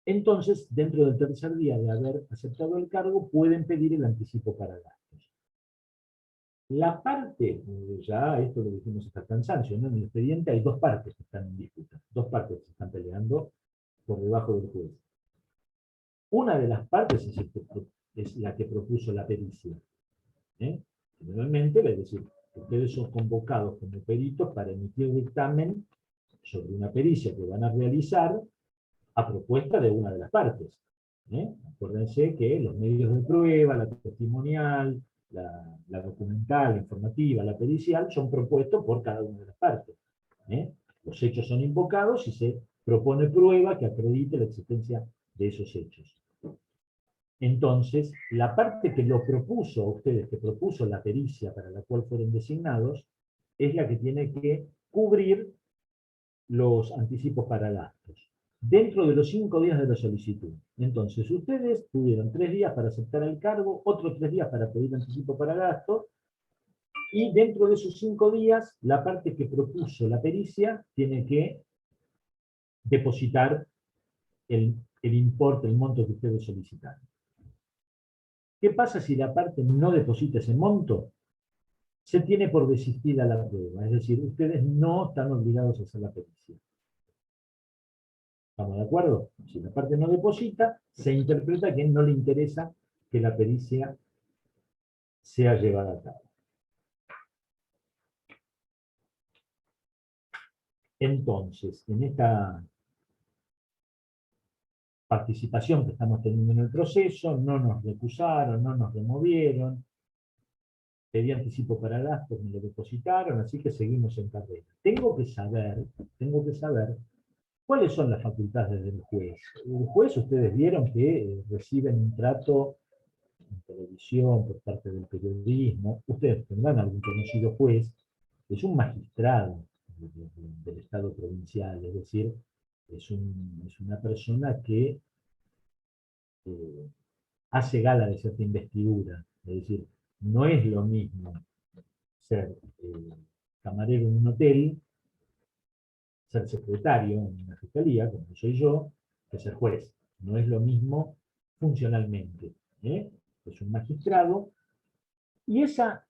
Entonces, dentro del tercer día de haber aceptado el cargo, pueden pedir el anticipo para gastos. La parte, ya esto lo dijimos hasta el cansancio, ¿no? En el expediente hay dos partes que están en disputa, dos partes que se están peleando por debajo del juez. Una de las partes es la que propuso la pericia. Generalmente, es decir, ustedes son convocados como peritos para emitir dictamen sobre una pericia que van a realizar a propuesta de una de las partes. Acuérdense que los medios de prueba, la testimonial, la documental, la informativa, la pericial, son propuestos por cada una de las partes. Los hechos son invocados y se propone prueba que acredite la existencia de esos hechos. Entonces, la parte que lo propuso a ustedes, que propuso la pericia para la cual fueron designados, es la que tiene que cubrir los anticipos para gastos, dentro de los 5 días de la solicitud. Entonces, ustedes tuvieron 3 días para aceptar el cargo, otros 3 días para pedir anticipo para gastos, y dentro de esos 5 días, la parte que propuso la pericia tiene que depositar el importe, el monto que ustedes solicitaron. ¿Qué pasa si la parte no deposita ese monto? Se tiene por desistida la prueba, es decir, ustedes no están obligados a hacer la pericia. ¿Estamos de acuerdo? Si la parte no deposita, se interpreta que no le interesa que la pericia sea llevada a cabo. Entonces, en esta participación que estamos teniendo en el proceso, no nos recusaron, no nos removieron, pedí anticipo para gastos, me lo depositaron, así que seguimos en carrera. Tengo que saber cuáles son las facultades del juez. El juez, ustedes vieron que reciben un trato en televisión por parte del periodismo. Ustedes tendrán algún conocido juez, es un magistrado del Estado provincial, es decir, es una persona que hace gala de cierta investidura, es decir, no es lo mismo ser camarero en un hotel, ser secretario en una fiscalía, como soy yo, que ser juez. No es lo mismo funcionalmente. Es un magistrado, y esa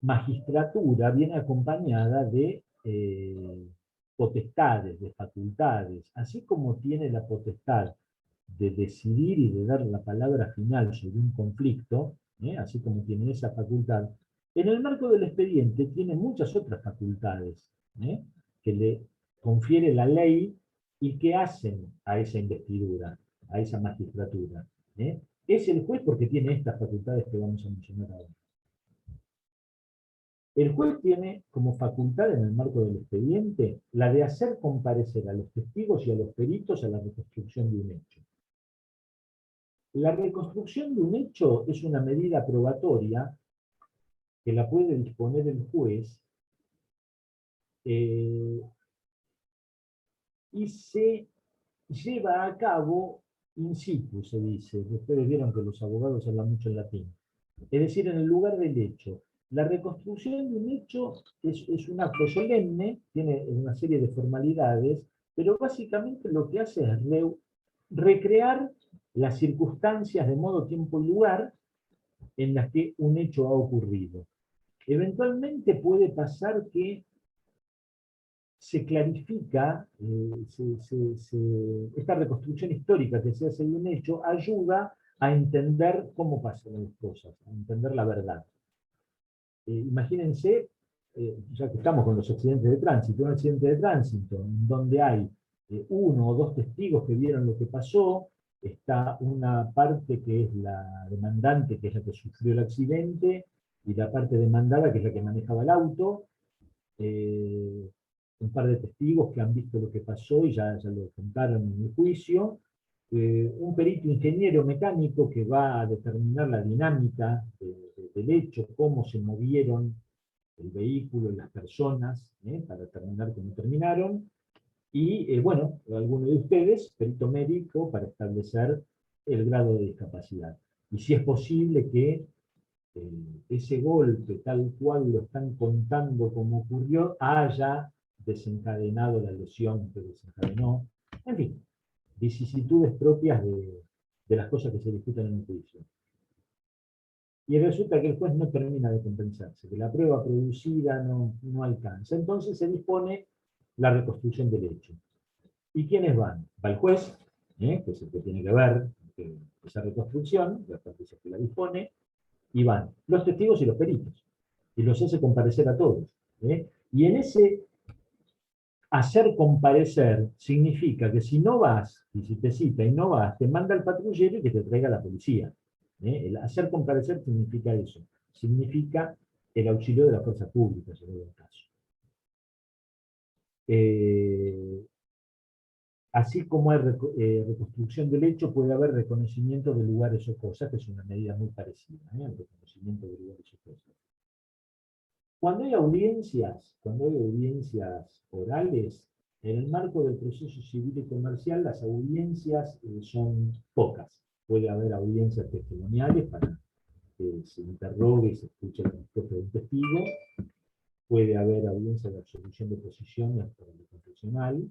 magistratura viene acompañada de potestades, de facultades, así como tiene la potestad de decidir y de dar la palabra final sobre un conflicto, así como tiene esa facultad, en el marco del expediente tiene muchas otras facultades que le confiere la ley y que hacen a esa investidura, a esa magistratura. Es el juez porque tiene estas facultades que vamos a mencionar ahora. El juez tiene como facultad en el marco del expediente la de hacer comparecer a los testigos y a los peritos a la reconstrucción de un hecho. La reconstrucción de un hecho es una medida probatoria que la puede disponer el juez y se lleva a cabo in situ, se dice. Ustedes vieron que los abogados hablan mucho en latín. Es decir, en el lugar del hecho. La reconstrucción de un hecho es un acto solemne, tiene una serie de formalidades, pero básicamente lo que hace es recrear las circunstancias de modo, tiempo y lugar en las que un hecho ha ocurrido. Eventualmente puede pasar que se clarifica, esta reconstrucción histórica que se hace de un hecho ayuda a entender cómo pasan las cosas, a entender la verdad. Imagínense, ya que estamos con los accidentes de tránsito, un accidente de tránsito en donde hay 1 o 2 testigos que vieron lo que pasó, está una parte que es la demandante, que es la que sufrió el accidente, y la parte demandada, que es la que manejaba el auto, un par de testigos que han visto lo que pasó y ya lo contaron en el juicio, un perito ingeniero mecánico que va a determinar la dinámica del hecho, cómo se movieron el vehículo y las personas, para determinar cómo terminaron, y bueno, alguno de ustedes, perito médico, para establecer el grado de discapacidad. Y si es posible que ese golpe, tal cual lo están contando como ocurrió, haya desencadenado la lesión que desencadenó. En fin, vicisitudes propias de las cosas que se discuten en el juicio. Y resulta que el juez no termina de compensarse, que la prueba producida no alcanza. Entonces se dispone la reconstrucción del hecho. ¿Y quiénes van? Va el juez, que es el que tiene que ver esa reconstrucción, la justicia que la dispone, y van los testigos y los peritos, y los hace comparecer a todos. Y en ese hacer comparecer significa que si no vas, y si te cita y no vas, te manda el patrullero y que te traiga la policía. El hacer comparecer significa eso, significa el auxilio de la fuerza pública, en el caso. Así como hay reconstrucción del hecho, puede haber reconocimiento de lugares o cosas, que es una medida muy parecida, el reconocimiento de lugares o cosas. Cuando hay audiencias orales, en el marco del proceso civil y comercial, las audiencias son pocas. Puede haber audiencias testimoniales para que se interrogue y se escuche la respuesta de un testigo. Puede haber audiencias de absolución de posiciones para el confesional.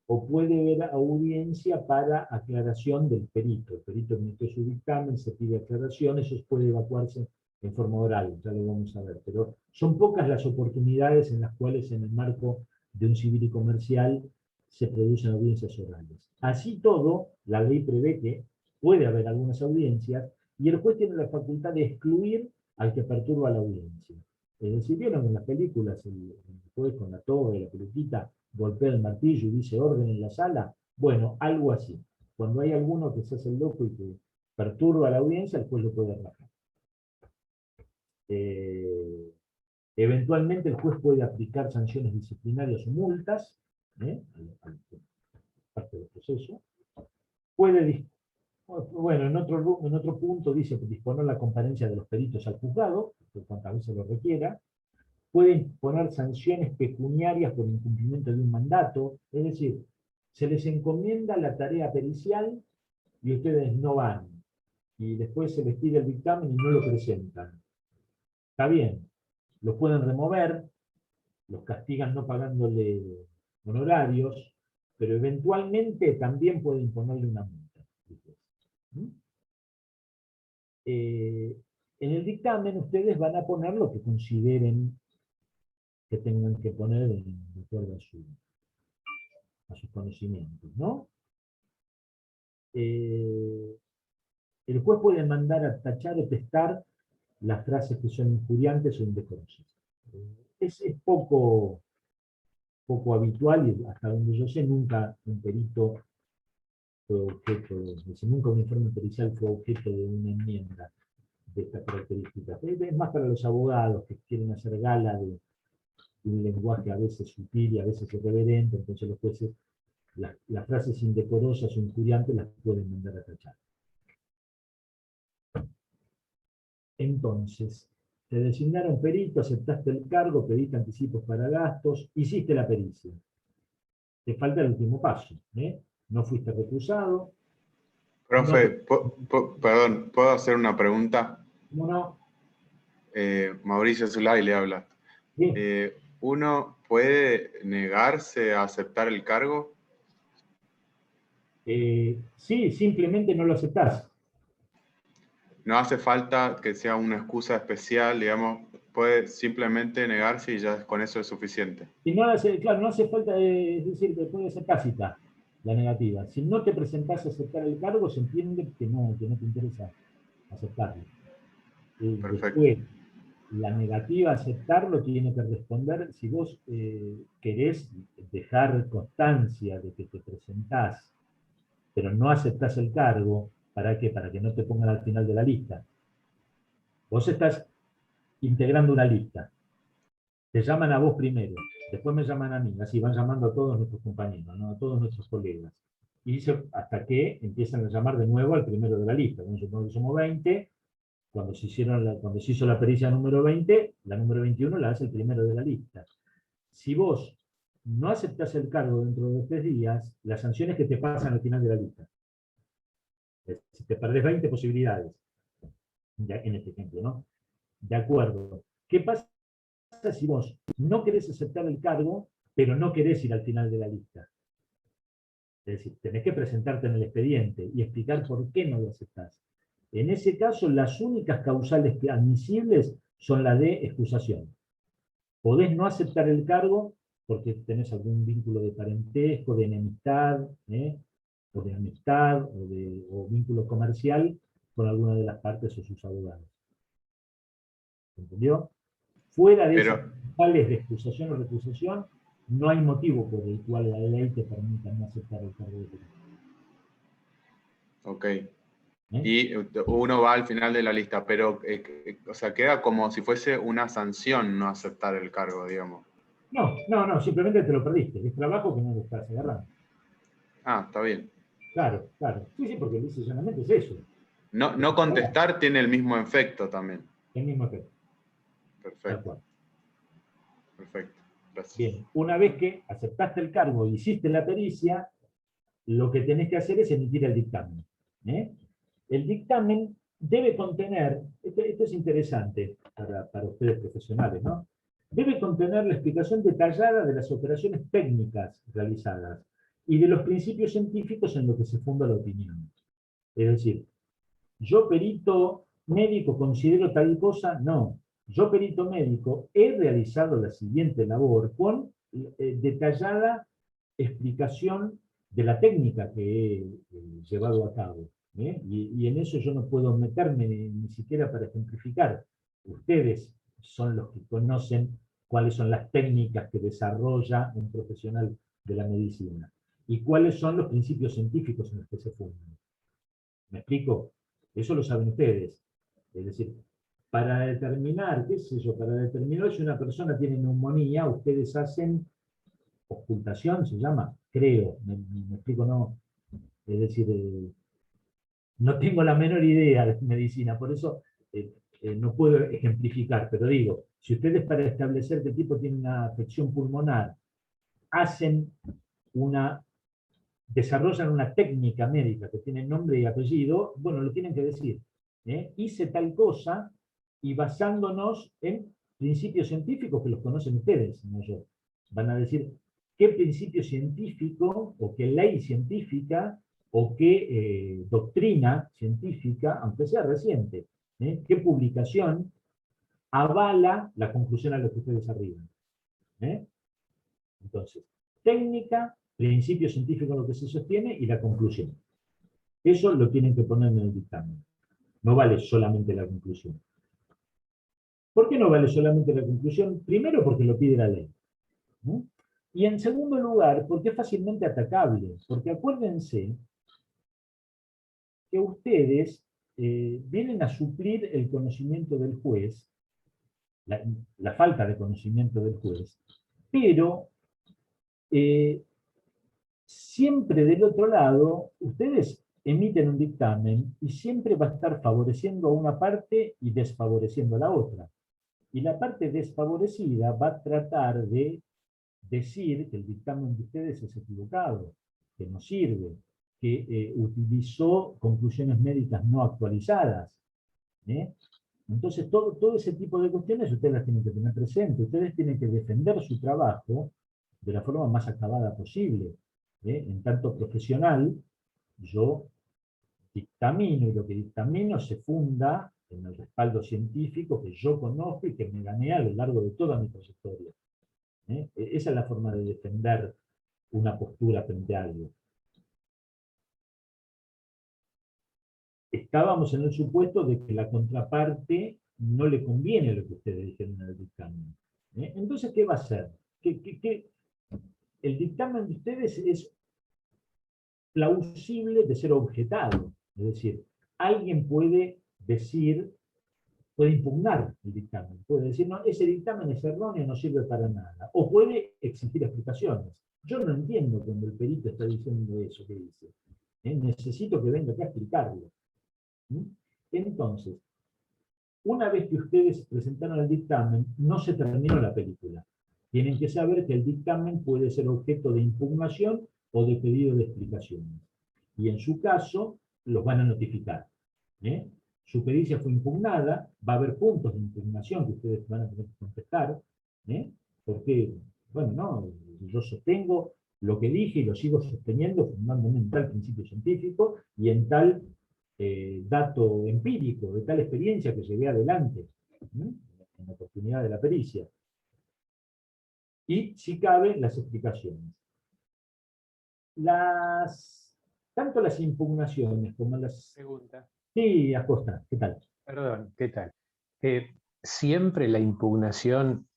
O puede haber audiencia para aclaración del perito. El perito emite su dictamen, se pide aclaración, eso puede evacuarse en forma oral, ya lo vamos a ver. Pero son pocas las oportunidades en las cuales en el marco de un civil y comercial se producen audiencias orales. Así todo, la ley prevé que puede haber algunas audiencias y el juez tiene la facultad de excluir al que perturba la audiencia. Es decir, vieron en las películas el juez con la toga y la pelotita golpea el martillo y dice orden en la sala. Bueno, algo así. Cuando hay alguno que se hace el loco y que perturba a la audiencia, el juez lo puede rajar. Eventualmente el juez puede aplicar sanciones disciplinarias o multas, al parte del proceso. Puede, bueno, en otro punto dice que disponer la comparencia de los peritos al juzgado, cuantas veces lo requiera. Puede imponer sanciones pecuniarias por incumplimiento de un mandato, es decir, se les encomienda la tarea pericial y ustedes no van, y después se les pide el dictamen y no lo presentan. Está bien, los pueden remover, los castigan no pagándole honorarios, pero eventualmente también puede imponerle una multa. En el dictamen ustedes van a poner lo que consideren que tengan que poner de acuerdo a sus conocimientos, ¿no? El juez puede mandar a tachar o testar las frases que son injuriantes o indecorosas. Es poco habitual, y hasta donde yo sé, nunca un perito fue objeto, nunca un informe pericial fue objeto de una enmienda de estas características. Es más para los abogados que quieren hacer gala de un lenguaje a veces sutil y a veces irreverente, entonces los jueces las frases indecorosas o injuriantes las pueden mandar a tachar. Entonces, te designaron perito, aceptaste el cargo, pediste anticipos para gastos, hiciste la pericia. Te falta el último paso, no fuiste recusado. Profe, perdón, ¿puedo hacer una pregunta? ¿Cómo no? Mauricio Zulay le habla. ¿Uno puede negarse a aceptar el cargo? Sí, simplemente no lo aceptás. No hace falta que sea una excusa especial, digamos, puede simplemente negarse y ya con eso es suficiente. Y no hace, claro, no hace falta, es decir, que puede ser tácita la negativa. Si no te presentás a aceptar el cargo, se entiende que no te interesa aceptarlo. Después, la negativa a aceptarlo tiene que responder, si vos querés dejar constancia de que te presentás, pero no aceptás el cargo, ¿para qué? Para que no te pongan al final de la lista. Vos estás integrando una lista. Te llaman a vos primero, después me llaman a mí, así van llamando a todos nuestros compañeros, ¿no? A todos nuestros colegas. Y hasta que empiezan a llamar de nuevo al primero de la lista. Vamos a suponer que somos 20, cuando se hizo la pericia número 20, la número 21 la hace el primero de la lista. Si vos no aceptás el cargo dentro de 3 días, la sanción es que te pasan al final de la lista. Si te perdés 20 posibilidades, ya en este ejemplo, ¿no? De acuerdo. ¿Qué pasa pasa si vos no querés aceptar el cargo, pero no querés ir al final de la lista? Es decir, tenés que presentarte en el expediente y explicar por qué no lo aceptás. En ese caso, las únicas causales admisibles son las de excusación. Podés no aceptar el cargo porque tenés algún vínculo de parentesco, de enemistad, o de amistad, o vínculo comercial con alguna de las partes o sus abogados. ¿Entendió? Fuera de esas causales de excusación o recusación, no hay motivo por el cual la ley te permita no aceptar el cargo de titular. Ok. Y uno va al final de la lista, pero o sea, queda como si fuese una sanción no aceptar el cargo, digamos. No, simplemente te lo perdiste. Es trabajo que no lo estás agarrando. Ah, está bien. Claro. Sí, porque lisa y llanamente es eso. No contestar tiene el mismo efecto también. El mismo efecto. Perfecto. Tal cual. Perfecto. Gracias. Bien, una vez que aceptaste el cargo y hiciste la pericia, lo que tenés que hacer es emitir el dictamen. El dictamen debe contener, esto es interesante para ustedes profesionales, ¿no? Debe contener la explicación detallada de las operaciones técnicas realizadas y de los principios científicos en los que se funda la opinión. Es decir, yo perito médico considero tal cosa, no. Yo perito médico he realizado la siguiente labor con detallada explicación de la técnica que he llevado a cabo. Y en eso yo no puedo meterme ni siquiera para ejemplificar. Ustedes son los que conocen cuáles son las técnicas que desarrolla un profesional de la medicina y cuáles son los principios científicos en los que se fundan. ¿Me explico? Eso lo saben ustedes. Es decir, para determinar, qué sé yo, para determinar si una persona tiene neumonía, ustedes hacen ocultación, se llama, creo, me explico, no. Es decir, no tengo la menor idea de medicina, por eso no puedo ejemplificar, pero digo, si ustedes para establecer qué tipo tiene una afección pulmonar, desarrollan una técnica médica que tiene nombre y apellido, bueno, lo tienen que decir. Hice tal cosa y basándonos en principios científicos que los conocen ustedes, no yo. Van a decir qué principio científico o qué ley científica o qué doctrina científica, aunque sea reciente, qué publicación avala la conclusión a la que ustedes arriban. Entonces, técnica, principio científico en lo que se sostiene y la conclusión. Eso lo tienen que poner en el dictamen. No vale solamente la conclusión. ¿Por qué no vale solamente la conclusión? Primero porque lo pide la ley. Y en segundo lugar, porque es fácilmente atacable. Porque acuérdense que ustedes vienen a suplir el conocimiento del juez, la falta de conocimiento del juez, pero siempre del otro lado, ustedes emiten un dictamen y siempre va a estar favoreciendo a una parte y desfavoreciendo a la otra. Y la parte desfavorecida va a tratar de decir que el dictamen de ustedes es equivocado, que no sirve, que utilizó conclusiones médicas no actualizadas. Entonces, todo ese tipo de cuestiones ustedes las tienen que tener presente. Ustedes tienen que defender su trabajo de la forma más acabada posible. En tanto profesional, yo dictamino, y lo que dictamino se funda en el respaldo científico que yo conozco y que me gané a lo largo de toda mi trayectoria. Esa es la forma de defender una postura frente a algo. Estábamos en el supuesto de que la contraparte no le conviene lo que ustedes dijeron en el dictamen. Entonces, ¿qué va a hacer? El dictamen de ustedes es plausible de ser objetado. Es decir, alguien puede decir, puede impugnar el dictamen, puede decir, no, ese dictamen es erróneo, no sirve para nada. O puede exigir explicaciones. Yo no entiendo cuando el perito está diciendo eso que dice. Necesito que venga acá a explicarlo. Entonces, una vez que ustedes presentaron el dictamen, no se terminó la película. Tienen que saber que el dictamen puede ser objeto de impugnación o de pedido de explicaciones. Y en su caso, los van a notificar. Su pericia fue impugnada, va a haber puntos de impugnación que ustedes van a tener que contestar, Porque, bueno, no, yo sostengo lo que dije y lo sigo sosteniendo fundándome en tal principio científico y en tal dato empírico, de tal experiencia que llevé adelante, ¿no?, en la oportunidad de la pericia. Y, si cabe, las explicaciones. Tanto las impugnaciones como las... Pregunta. Sí, Acosta, ¿qué tal? Perdón, ¿qué tal? ¿Siempre la impugnación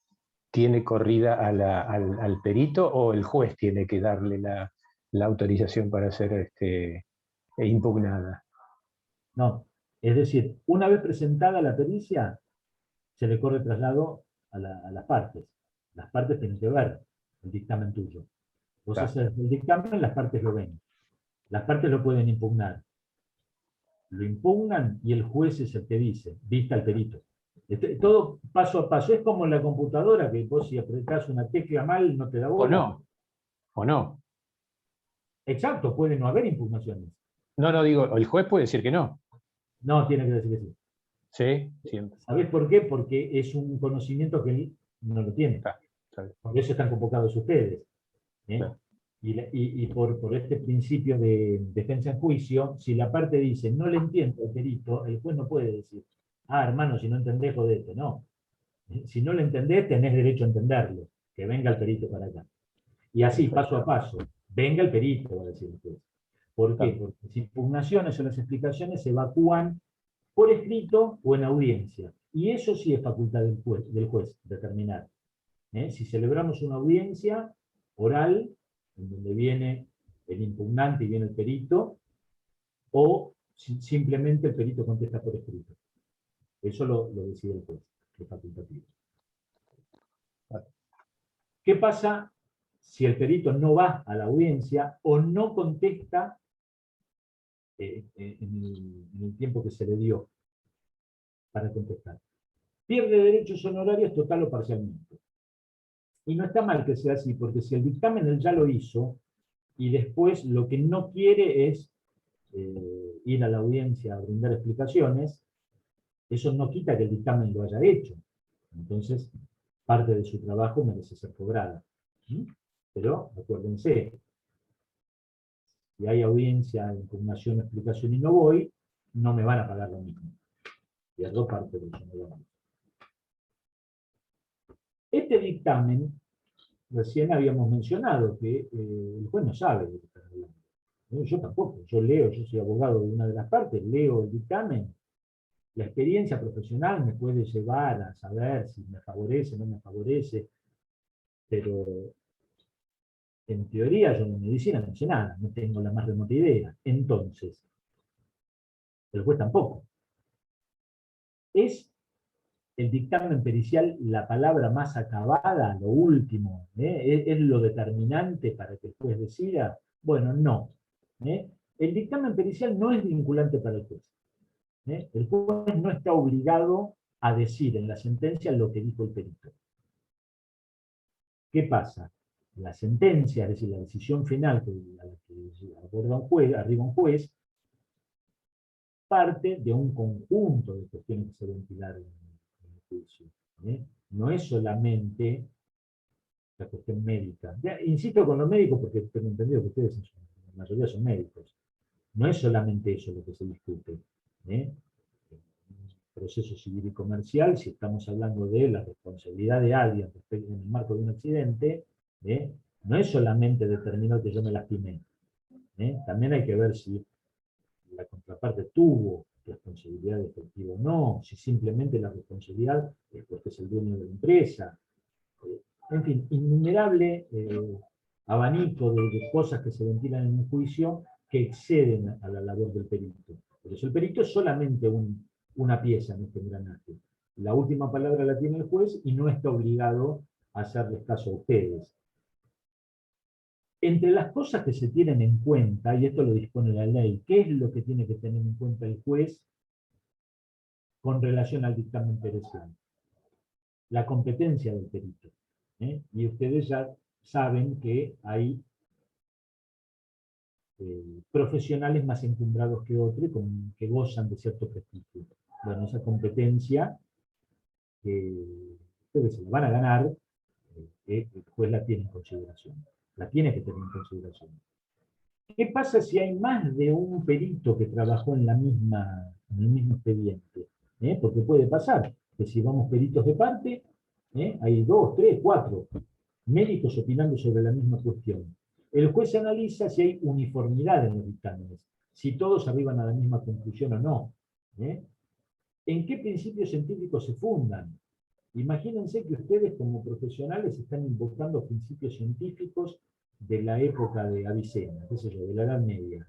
tiene corrida al perito o el juez tiene que darle la autorización para ser impugnada? No, es decir, una vez presentada la pericia, se le corre traslado a las partes. Las partes tienen que ver el dictamen tuyo. Vos Claro. haces el dictamen, las partes lo ven. Las partes lo pueden impugnar. Lo impugnan y el juez es el que dice, vista al perito. Todo paso a paso. Es como en la computadora, que vos si apretás una tecla mal no te da bola. O no. Exacto, puede no haber impugnaciones. No, digo, el juez puede decir que no. No, tiene que decir que sí. Sí, siempre. ¿Sabés por qué? Porque es un conocimiento que él no lo tiene. Está bien. Por eso están convocados ustedes. Claro. Y por este principio de defensa en juicio, si la parte dice, no le entiendo al perito, el juez no puede decir, hermano, si no entendés, jodete. No. Si no le entendés, tenés derecho a entenderlo. Que venga el perito para acá. Y así, paso a paso. Venga el perito, va a decir el juez. ¿Por qué? Porque las impugnaciones o las explicaciones se evacúan por escrito o en audiencia. Y eso sí es facultad del juez determinar. Si celebramos una audiencia oral, en donde viene el impugnante y viene el perito, o simplemente el perito contesta por escrito. Eso lo decide el juez, es facultativo. ¿Qué pasa si el perito no va a la audiencia o no contesta en el tiempo que se le dio para contestar? Pierde derechos honorarios total o parcialmente. Y no está mal que sea así, porque si el dictamen él ya lo hizo, y después lo que no quiere es ir a la audiencia a brindar explicaciones, eso no quita que el dictamen lo haya hecho. Entonces, parte de su trabajo merece ser cobrada. Pero, acuérdense, si hay audiencia, impugnación, explicación y no voy, no me van a pagar lo mismo. Pierdo parte de eso. Este dictamen, recién habíamos mencionado que el juez no sabe de qué está hablando. Yo tampoco, yo soy abogado de una de las partes, leo el dictamen. La experiencia profesional me puede llevar a saber si me favorece o no me favorece, pero en teoría yo en medicina no sé nada, no tengo la más remota idea. Entonces, el juez tampoco. ¿Es el dictamen pericial la palabra más acabada, lo último? ¿Es lo determinante para que el juez decida? Bueno, no. El dictamen pericial no es vinculante para el juez. El juez no está obligado a decir en la sentencia lo que dijo el perito. ¿Qué pasa? La sentencia, es decir, la decisión final a la que arriba un juez, parte de un conjunto de cuestiones que se ventilaron en el juicio. No es solamente la cuestión médica. Ya, insisto con los médicos porque tengo entendido que ustedes, la mayoría son médicos. No es solamente eso lo que se discute. Proceso civil y comercial, si estamos hablando de la responsabilidad de alguien en el marco de un accidente, no es solamente determinar que yo me lastimé. También hay que ver si la contraparte tuvo responsabilidad efectiva o no, si simplemente la responsabilidad es porque es el dueño de la empresa. En fin, innumerable abanico de cosas que se ventilan en un juicio que exceden a la labor del perito. Por eso el perito es solamente una pieza en este engranaje. La última palabra la tiene el juez y no está obligado a hacerles caso a ustedes. Entre las cosas que se tienen en cuenta, y esto lo dispone la ley, ¿qué es lo que tiene que tener en cuenta el juez con relación al dictamen pericial? La competencia del perito. Y ustedes ya saben que hay profesionales más encumbrados que otros, que gozan de cierto prestigio. Bueno, esa competencia ustedes se la van a ganar el juez la tiene en consideración. La tiene que tener en consideración. ¿Qué pasa si hay más de un perito que trabajó en el mismo expediente? Porque puede pasar que si vamos peritos de parte, hay 2, 3, 4 médicos opinando sobre la misma cuestión. El juez analiza si hay uniformidad en los dictámenes, si todos arriban a la misma conclusión o no. ¿En qué principios científicos se fundan? Imagínense que ustedes como profesionales están invocando principios científicos de la época de Avicena, qué sé yo, de la Edad Media,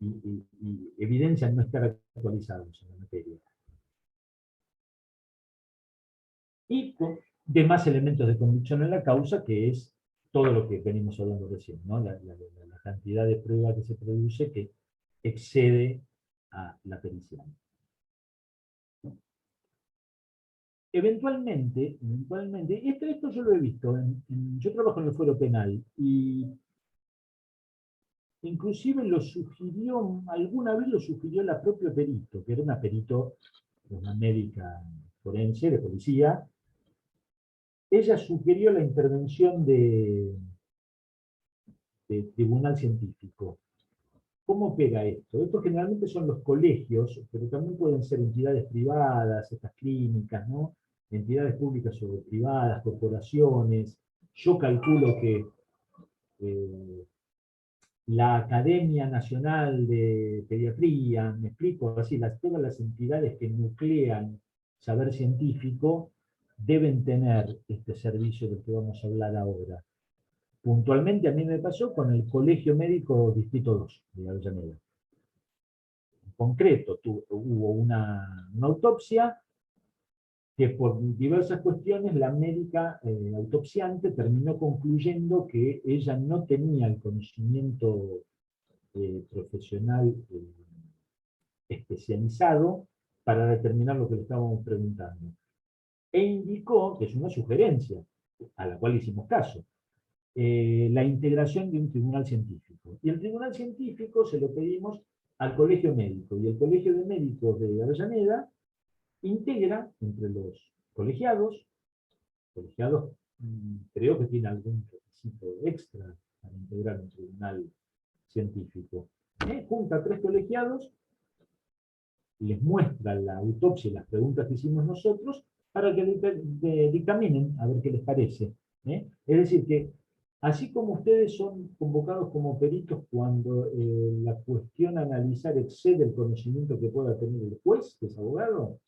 y evidencian no estar actualizados en la materia. Y con demás elementos de convicción en la causa, que es todo lo que venimos hablando recién, ¿no? La cantidad de prueba que se produce que excede a la pericial. Eventualmente, esto yo lo he visto, yo trabajo en el fuero penal, y inclusive lo sugirió, alguna vez lo sugirió la propia perito, que era una médica forense, de policía. Ella sugirió la intervención de tribunal científico. ¿Cómo pega esto? Esto generalmente son los colegios, pero también pueden ser entidades privadas, estas clínicas, ¿no? Entidades públicas o privadas, corporaciones. Yo calculo que la Academia Nacional de Pediatría, me explico, así, todas las entidades que nuclean saber científico deben tener este servicio del que vamos a hablar ahora. Puntualmente a mí me pasó con el Colegio Médico Distrito 2 de Avellaneda. En concreto, hubo una autopsia que por diversas cuestiones la médica autopsiante terminó concluyendo que ella no tenía el conocimiento profesional especializado para determinar lo que le estábamos preguntando. E indicó, que es una sugerencia, a la cual hicimos caso, la integración de un tribunal científico. Y el tribunal científico se lo pedimos al Colegio Médico, y el Colegio de Médicos de Avellaneda integra entre los colegiados creo que tiene algún requisito extra para integrar un tribunal científico. Junta a 3 colegiados, les muestra la autopsia y las preguntas que hicimos nosotros para que dictaminen a ver qué les parece. Es decir, que así como ustedes son convocados como peritos cuando la cuestión a analizar excede el conocimiento que pueda tener el juez, que es abogado,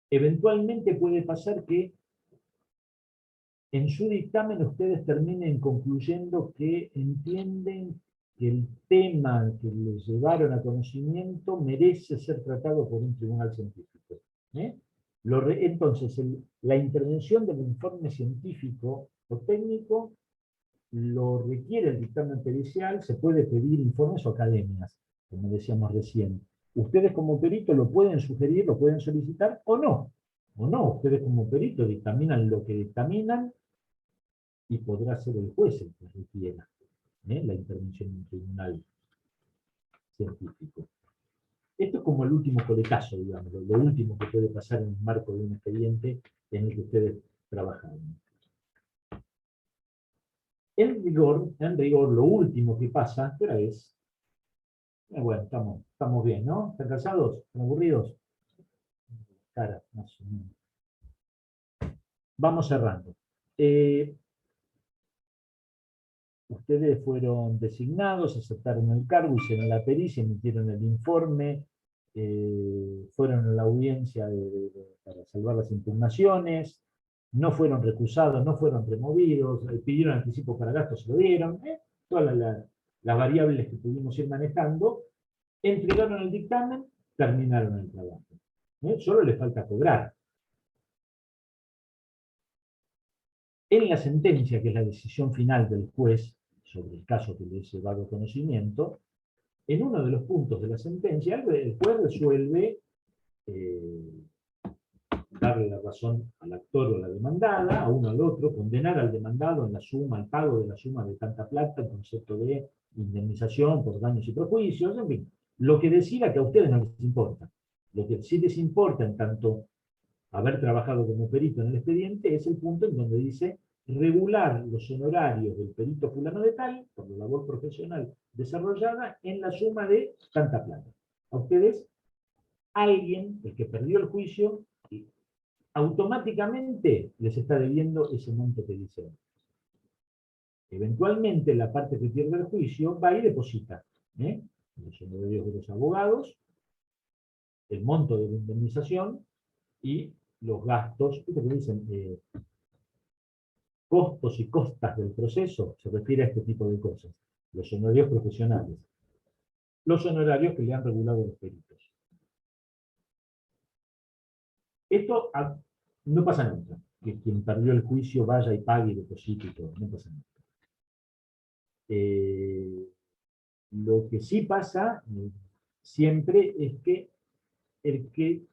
eventualmente puede pasar que en su dictamen ustedes terminen concluyendo que entienden que el tema que les llevaron a conocimiento merece ser tratado por un tribunal científico. Entonces, la intervención del informe científico o técnico lo requiere el dictamen pericial, se puede pedir informes o academias, como decíamos recién. Ustedes como perito lo pueden sugerir, lo pueden solicitar o no. O no, ustedes como perito dictaminan lo que dictaminan y podrá ser el juez el que requiera la intervención de un tribunal científico. Esto es como el último coletazo, digamos, lo último que puede pasar en el marco de un expediente en el que ustedes trabajan. En rigor, lo último que pasa, ¿qué hora es? Bueno, estamos bien, ¿no? ¿Están cansados? ¿Están aburridos? Cara, más o menos. Vamos cerrando. Ustedes fueron designados, aceptaron el cargo, hicieron la pericia, emitieron el informe, fueron a la audiencia para salvar las impugnaciones, no fueron recusados, no fueron removidos, pidieron anticipo para gastos, se lo dieron, todas las variables que pudimos ir manejando, entregaron el dictamen, terminaron el trabajo. Solo les falta cobrar. En la sentencia, que es la decisión final del juez sobre el caso que les he dado conocimiento, en uno de los puntos de la sentencia, el juez resuelve darle la razón al actor o a la demandada, a uno al otro, condenar al demandado en la suma, al pago de la suma de tanta plata, en concepto de indemnización por daños y perjuicios, en fin, lo que decida que a ustedes no les importa. Lo que sí les importa, en tanto haber trabajado como perito en el expediente, es el punto en donde dice regular los honorarios del perito fulano de tal, por la labor profesional desarrollada, en la suma de tanta plata. A ustedes, alguien, el que perdió el juicio, automáticamente les está debiendo ese monto que dice. Eventualmente, la parte que pierde el juicio va y deposita los honorarios de los abogados, el monto de la indemnización y los gastos, ¿qué dicen? Costos y costas del proceso, se refiere a este tipo de cosas. Los honorarios profesionales. Los honorarios que le han regulado los peritos. Esto no pasa nunca. Que quien perdió el juicio vaya y pague y deposite y todo. No pasa nunca. Lo que sí pasa siempre es que el que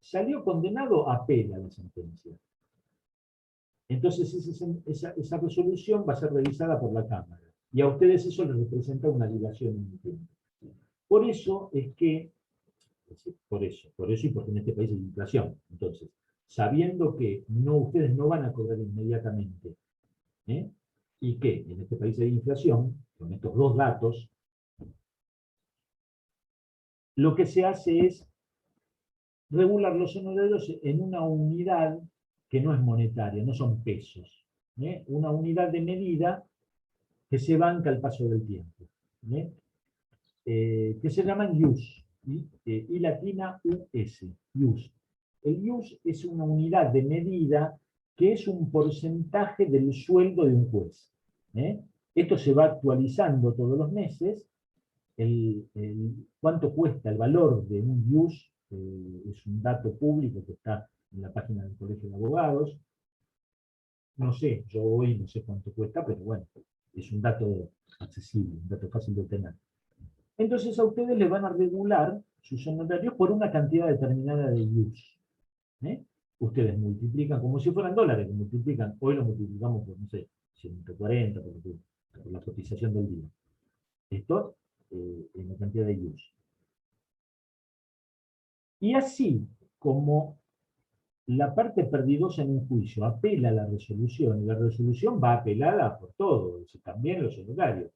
salió condenado apela a la sentencia. Entonces esa resolución va a ser revisada por la Cámara. Y a ustedes eso les representa una dilación en el tiempo. Por eso es que, por eso y porque en este país hay inflación. Entonces, sabiendo que ustedes no van a cobrar inmediatamente, y que en este país hay inflación, con estos dos datos, lo que se hace es regular los honorarios en una unidad que no es monetaria, no son pesos. Una unidad de medida que se banca al paso del tiempo. Que se llaman IUS, I latina US, IUS. El IUS es una unidad de medida que es un porcentaje del sueldo de un juez. Esto se va actualizando todos los meses. ¿Cuánto cuesta el valor de un IUS? Es un dato público que está en la página del Colegio de Abogados. No sé, yo hoy no sé cuánto cuesta, pero bueno, es un dato accesible, un dato fácil de obtener. Entonces a ustedes les van a regular sus honorarios por una cantidad determinada de IUS. Ustedes multiplican, como si fueran dólares, multiplican, hoy lo multiplicamos por, no sé, 140, por la cotización del día. Esto en la cantidad de IUS. Y así como la parte perdidosa en un juicio apela a la resolución, y la resolución va apelada por todo, también los honorarios.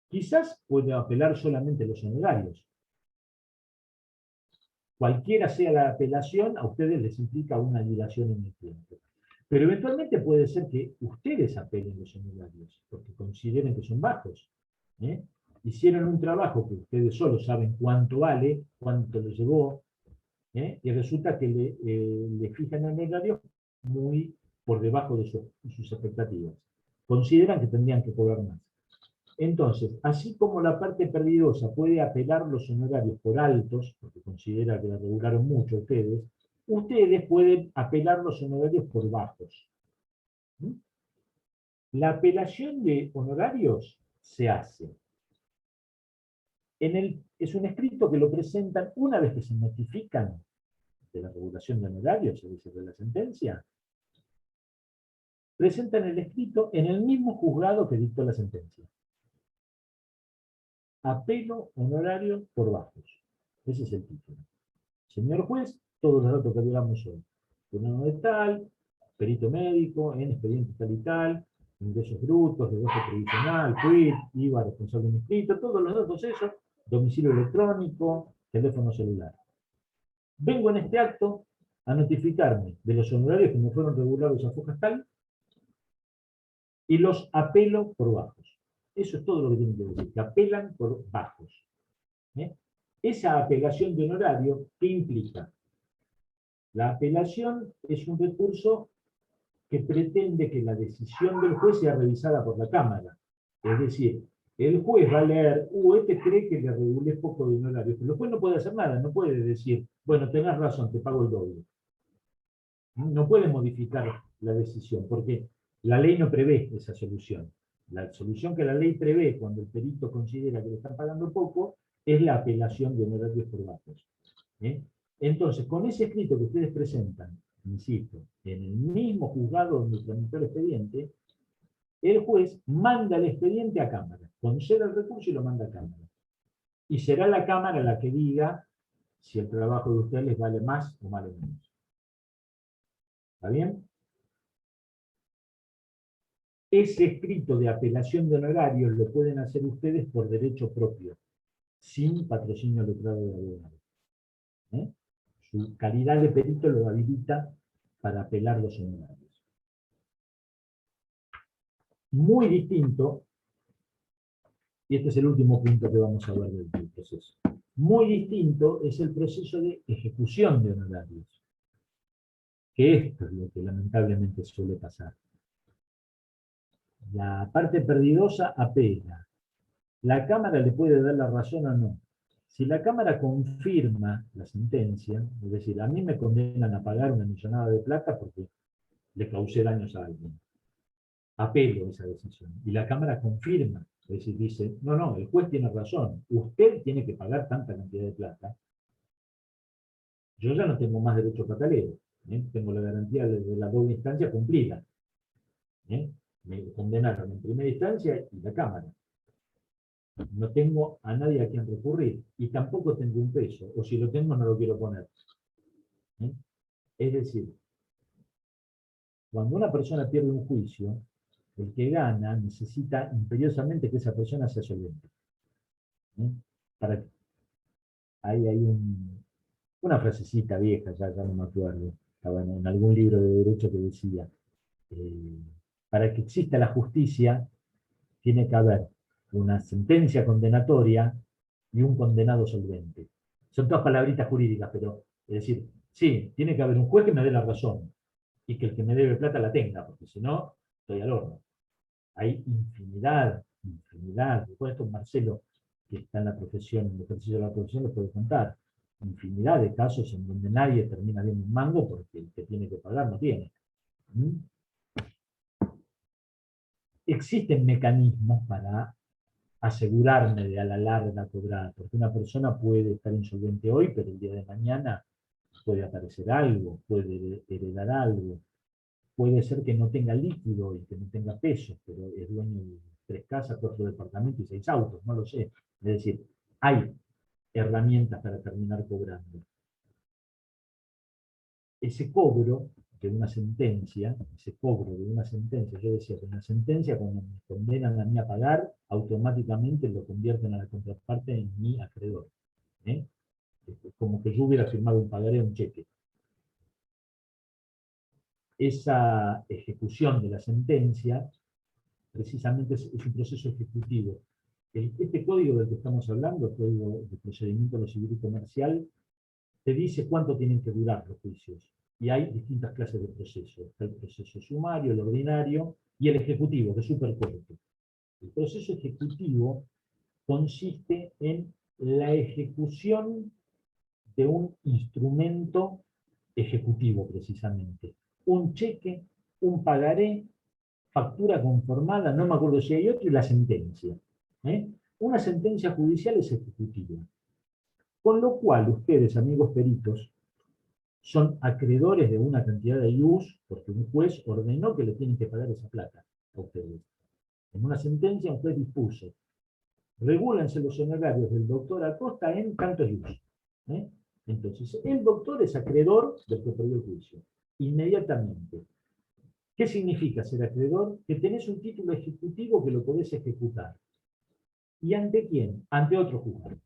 Quizás puede apelar solamente los honorarios. Cualquiera sea la apelación, a ustedes les implica una dilación en el tiempo. Pero eventualmente puede ser que ustedes apelen los honorarios, porque consideren que son bajos. Hicieron un trabajo que ustedes solo saben cuánto vale, cuánto les llevó, y resulta que le fijan el honorario muy por debajo de sus expectativas. Consideran que tendrían que cobrar más. Entonces, así como la parte perdidosa puede apelar los honorarios por altos, porque considera que la regularon mucho ustedes pueden apelar los honorarios por bajos. La apelación de honorarios se hace. Es un escrito que lo presentan una vez que se notifican de la regulación de honorarios, es decir, de la sentencia. Presentan el escrito en el mismo juzgado que dictó la sentencia. Apelo honorario por bajos. Ese es el título. Señor juez, todos los datos que hablamos hoy. Fulano de tal, perito médico, en expediente tal y tal, ingresos brutos, negocio previsional, quit, IVA responsable de inscrito, todos los datos esos, domicilio electrónico, teléfono celular. Vengo en este acto a notificarme de los honorarios que me fueron regulados a fojas tal y los apelo por bajos. Eso es todo lo que tienen que decir, que apelan por bajos. Esa apelación de honorario, ¿qué implica? La apelación es un recurso que pretende que la decisión del juez sea revisada por la Cámara. Es decir, el juez va a leer, este cree que le regulé poco de honorario, pero el juez no puede hacer nada, no puede decir, bueno, tenés razón, te pago el doble. No puede modificar la decisión, porque la ley no prevé esa solución. La solución que la ley prevé cuando el perito considera que le están pagando poco es la apelación de honorarios por bajos. Entonces, con ese escrito que ustedes presentan, insisto, en el mismo juzgado donde tramitó el expediente, el juez manda el expediente a Cámara, concede el recurso y lo manda a Cámara. Y será la Cámara la que diga si el trabajo de ustedes les vale más o vale menos. ¿Está bien? Ese escrito de apelación de honorarios lo pueden hacer ustedes por derecho propio, sin patrocinio letrado de abogado. Su calidad de perito lo habilita para apelar los honorarios. Muy distinto, y este es el último punto que vamos a ver del proceso, muy distinto es el proceso de ejecución de honorarios, que esto es lo que lamentablemente suele pasar. La parte perdidosa apela. La Cámara le puede dar la razón o no. Si la Cámara confirma la sentencia, es decir, a mí me condenan a pagar una millonada de plata porque le causé daños a alguien, apelo esa decisión. Y la Cámara confirma, es decir, dice, no, no, el juez tiene razón, usted tiene que pagar tanta cantidad de plata. Yo ya no tengo más derecho patalero, tengo la garantía de la doble instancia cumplida. Me condenaron en primera instancia y la Cámara. No tengo a nadie a quien recurrir, y tampoco tengo un peso, o si lo tengo no lo quiero poner. Es decir, cuando una persona pierde un juicio, el que gana necesita imperiosamente que esa persona sea solvente. Ahí hay una frasecita vieja, ya no me acuerdo, estaba en algún libro de derecho que decía, para que exista la justicia, tiene que haber una sentencia condenatoria y un condenado solvente. Son todas palabritas jurídicas, pero, es decir, sí, tiene que haber un juez que me dé la razón, y que el que me debe plata la tenga, porque si no, estoy al horno. Hay infinidad. Después esto Marcelo, que está en la profesión, en el ejercicio de la profesión, lo puede contar. Infinidad de casos en donde nadie termina bien un mango porque el que tiene que pagar no tiene. Existen mecanismos para asegurarme de a la larga cobrar, porque una persona puede estar insolvente hoy, pero el día de mañana puede aparecer algo, puede heredar algo, puede ser que no tenga líquido y que no tenga peso, pero es dueño de 3 casas, 4 departamentos y 6 autos, no lo sé. Es decir, hay herramientas para terminar cobrando. Ese cobro de una sentencia, yo decía que una sentencia, cuando me condenan a mí a pagar, automáticamente lo convierten a la contraparte en mi acreedor. Es como que yo hubiera firmado un pagaré, un cheque. Esa ejecución de la sentencia, precisamente es un proceso ejecutivo. Este código del que estamos hablando, el Código de Procedimiento de lo Civil y Comercial, te dice cuánto tienen que durar los juicios. Y hay distintas clases de procesos. Está el proceso sumario, el ordinario y el ejecutivo, que es súper corto. El proceso ejecutivo consiste en la ejecución de un instrumento ejecutivo, precisamente. Un cheque, un pagaré, factura conformada, no me acuerdo si hay otro, y la sentencia. Una sentencia judicial es ejecutiva. Con lo cual, ustedes, amigos peritos, son acreedores de una cantidad de ius, porque un juez ordenó que le tienen que pagar esa plata a ustedes. En una sentencia, un juez dispuso, regúlense los honorarios del doctor Acosta en tantos ius. Entonces, el doctor es acreedor del que perdió el juicio, inmediatamente. ¿Qué significa ser acreedor? Que tenés un título ejecutivo que lo podés ejecutar. ¿Y ante quién? Ante otro juzgado.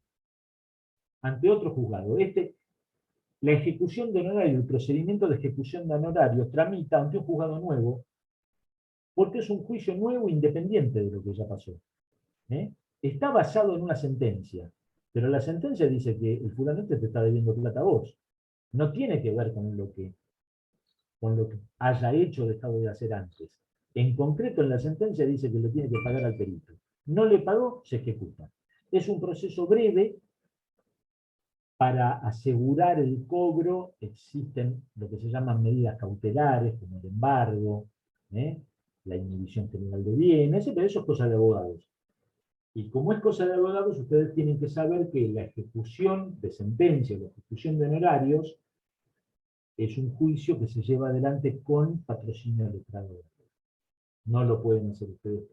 Ante otro juzgado. La ejecución de honorarios, el procedimiento de ejecución de honorarios tramita ante un juzgado nuevo, porque es un juicio nuevo independiente de lo que ya pasó. Está basado en una sentencia, pero la sentencia dice que el fulanete te está debiendo plata a vos. No tiene que ver con lo que haya hecho o dejado de hacer antes. En concreto, en la sentencia dice que le tiene que pagar al perito. No le pagó, se ejecuta. Es un proceso breve. Para asegurar el cobro existen lo que se llaman medidas cautelares, como el embargo, la inhibición general de bienes, pero eso es cosa de abogados. Y como es cosa de abogados, ustedes tienen que saber que la ejecución de sentencia, la ejecución de honorarios, es un juicio que se lleva adelante con patrocinio letrado. No lo pueden hacer ustedes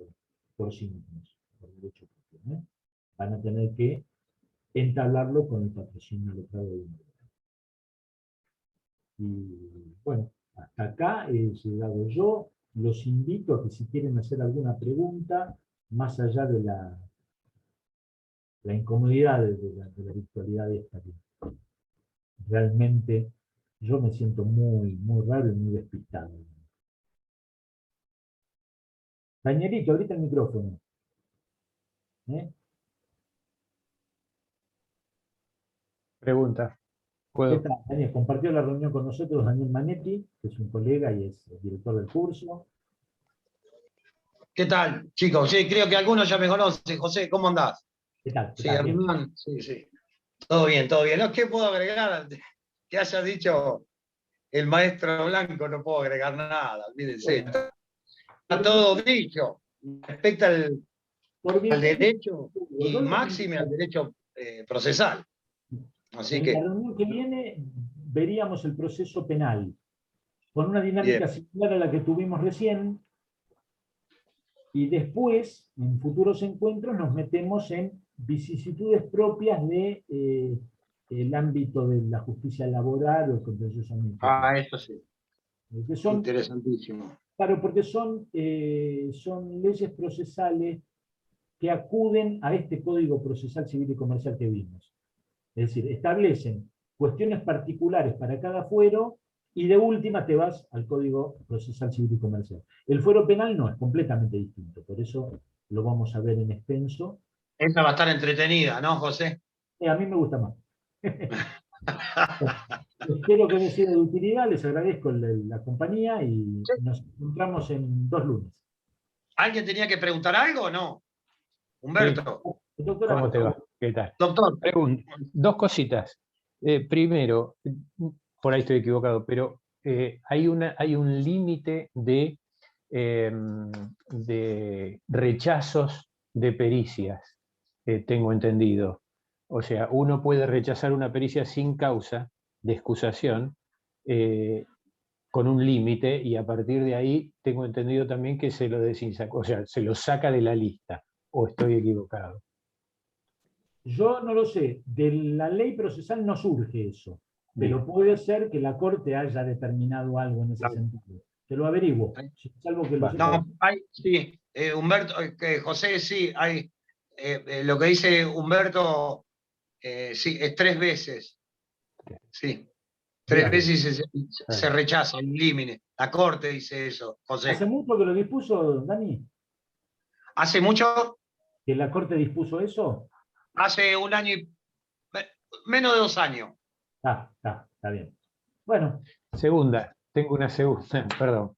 por sí mismos, por derecho propio. Van a tener que entablarlo con el patrocinio letrado de un. Y bueno, Hasta acá he llegado yo. Los invito a que si quieren hacer alguna pregunta, más allá de la incomodidad de la virtualidad esta, que realmente yo me siento muy, muy raro y muy despistado. Danielito, ahorita el micrófono. Pregunta. ¿Qué ¿Puedo? tal, Daniel? Compartió la reunión con nosotros Daniel Manetti, que es un colega y es el director del curso. ¿Qué tal, chicos? Sí, creo que algunos ya me conocen. José, ¿cómo andás? ¿Qué tal? ¿Qué Sí, tal? Bien. Hernán. Sí, sí. Todo bien, todo bien. No, ¿qué puedo agregar? Que haya dicho el maestro Blanco, no puedo agregar nada. Olvídense. Bueno, Está todo dicho. Respecta por mi al derecho yo y lo máxime al derecho procesal. Así en la que, reunión que viene veríamos el proceso penal, con una dinámica bien. similar a la que tuvimos recién, y después, en futuros encuentros, nos metemos en vicisitudes propias de, el ámbito de la justicia laboral o el contencioso administrativo. Eso sí. Que son, Interesantísimo. claro, porque son leyes procesales que acuden a este Código Procesal Civil y Comercial que vimos. Es decir, establecen cuestiones particulares para cada fuero y de última te vas al Código Procesal Civil y Comercial. El fuero penal no, es completamente distinto, por eso lo vamos a ver en extenso. Esa va a estar entretenida, ¿no, José? A mí me gusta más. Espero que haya sido de utilidad, les agradezco la compañía y nos encontramos en 2 lunes. ¿Alguien tenía que preguntar algo o no? Humberto. Doctora, ¿Cómo te va? ¿Qué tal? Doctor. Dos cositas. Primero, por ahí estoy equivocado, pero hay un límite de rechazos de pericias, tengo entendido. O sea, uno puede rechazar una pericia sin causa de excusación con un límite, y a partir de ahí tengo entendido también que se lo o sea, se lo saca de la lista. ¿O estoy equivocado? yo no lo sé, de la ley procesal no surge eso, pero Bien. puede ser que la Corte haya determinado algo en ese Claro. sentido. Te lo averiguo, salvo que lo sepa. No, sí, Humberto, José, sí, hay, lo que dice Humberto, sí, es 3 veces. Sí, 3 Bien. veces se rechaza el límite. La Corte dice eso, José. ¿Hace mucho que lo dispuso, Dani? ¿Hace mucho? ¿Que la Corte dispuso eso? Hace 1 año y menos de 2 años. Está bien. Bueno. Tengo una segunda, perdón.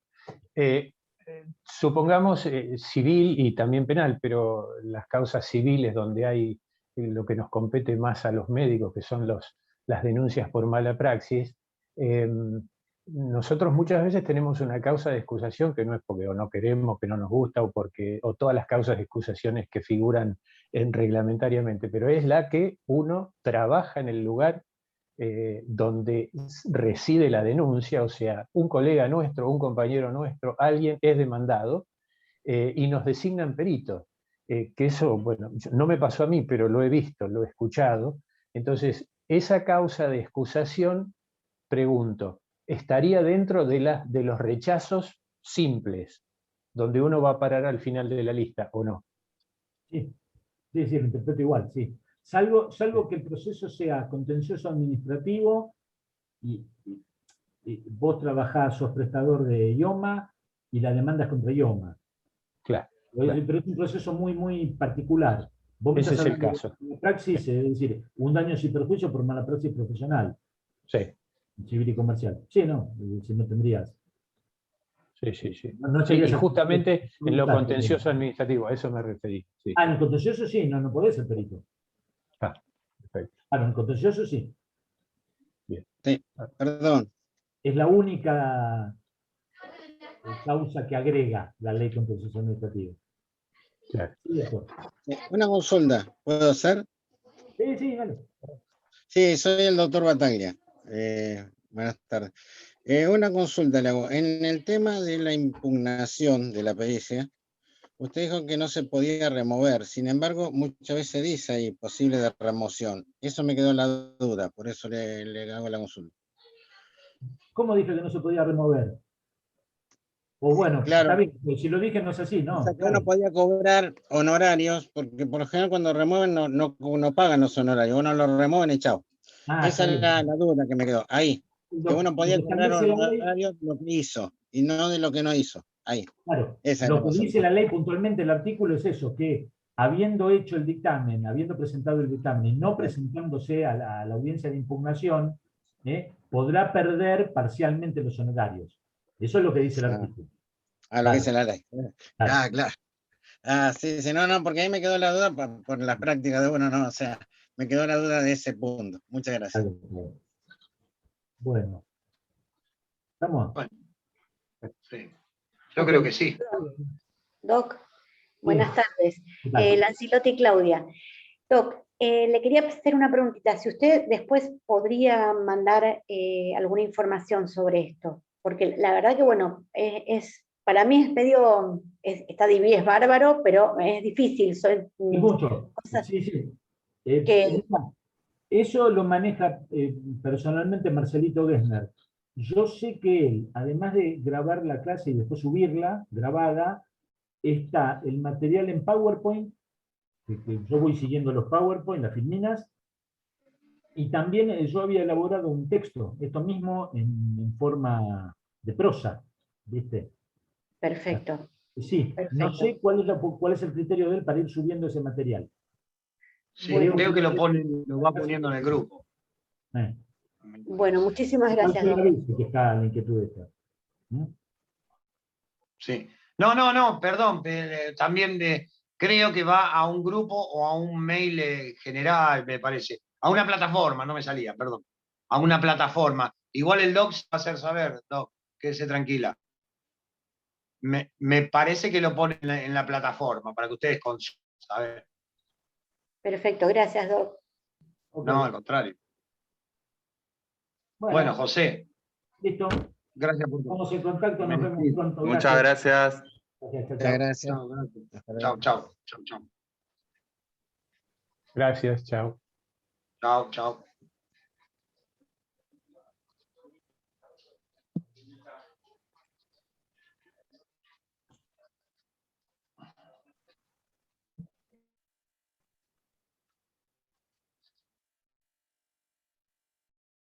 Supongamos civil y también penal, pero las causas civiles donde hay lo que nos compete más a los médicos, que son las denuncias por mala praxis, nosotros muchas veces tenemos una causa de excusación que no es porque o no queremos, que no nos gusta, o todas las causas de excusaciones que figuran reglamentariamente, pero es la que uno trabaja en el lugar donde reside la denuncia, o sea, un colega nuestro, un compañero nuestro, alguien es demandado y nos designan peritos. Que eso, bueno, no me pasó a mí, pero lo he visto, lo he escuchado. Entonces, esa causa de excusación, pregunto, ¿estaría dentro de los rechazos simples, donde uno va a parar al final de la lista o no? Sí, lo interpreto igual, sí. Salvo que el proceso sea contencioso administrativo y vos trabajás, sos prestador de IOMA y la demanda es contra IOMA. Claro. Pero es un proceso muy, muy particular. Vos Ese es el caso. De praxis, es decir, un daño sin perjuicio por mala praxis profesional. Sí. Civil y comercial. Sí, no, si no tendrías. Sí. No Sí, y justamente en lo contencioso administrativo, a eso me referí. Sí. En el contencioso sí, no podés ser perito. Perfecto. En el contencioso sí. Bien. Sí, perdón. Es la única causa que agrega la ley contencioso administrativo. Claro. Sí, de acuerdo. Una consulta, ¿puedo hacer? Sí, dale. Sí, soy el doctor Bataglia. Buenas tardes. Una consulta le hago. En el tema de la impugnación de la pericia, usted dijo que no se podía remover. Sin embargo, muchas veces dice ahí posible de remoción. Eso me quedó la duda, por eso le hago la consulta. ¿Cómo dije que no se podía remover? O bueno, Claro. está bien, pues si lo dije no es así, ¿no? O sea, que Claro. uno podía cobrar honorarios, porque por lo general cuando remueven no pagan los honorarios, uno los remueven y chao. Ah, Esa está es bien. la duda que me quedó. Ahí, que uno Lo podía que cobrar establece la ley, honorarios de lo que hizo y no de lo que no hizo. Ahí, claro, esa es lo la que cosa. dice la ley puntualmente, el artículo es eso, que habiendo hecho el dictamen, habiendo presentado el dictamen y no presentándose a la audiencia de impugnación, podrá perder parcialmente los honorarios. Eso es lo que dice el artículo. A lo Claro, que dice la ley. claro. Ah, claro. Ah, sí, sí, no, porque ahí me quedó la duda por las prácticas de uno, no, o sea, me quedó la duda de ese punto. Muchas gracias. Claro. Bueno. ¿Estamos? Bueno, sí. Yo creo que sí. Doc, buenas tardes. ¿Qué tal? Lancelotti y Claudia. Doc, le quería hacer una preguntita. Si usted después podría mandar alguna información sobre esto, porque la verdad que, bueno, para mí es medio, está dividido, es bárbaro, pero es difícil. Son Es mucho. cosas Sí, sí. que, Eso lo maneja personalmente Marcelito Gessner. Yo sé que él, además de grabar la clase y después subirla grabada, está el material en PowerPoint, que yo voy siguiendo los PowerPoint, las filminas, y también yo había elaborado un texto, esto mismo en forma de prosa, ¿viste? perfecto. Sí, no Perfecto. sé cuál es el criterio de él para ir subiendo ese material. Sí, Bueno. veo que lo va poniendo en el grupo. Bueno, muchísimas gracias, Yo Doc. aviso que está la inquietud esta. Sí. No, perdón, también creo que va a un grupo o a un mail general, me parece. A una plataforma, no me salía, perdón. A una plataforma. Igual el doc se va a hacer saber, Doc, quédese tranquila. Me parece que lo pone en la plataforma para que ustedes consulten. ¿Sabe? Perfecto, gracias, Doc. Ok. No, al contrario. Bueno, José, listo. gracias por todo. Estamos en contacto, nos vemos pronto. Muchas gracias. Gracias, chao, Muchas chao. gracias. Chao, gracias. Hasta luego. Chao. Gracias, chao. Chao.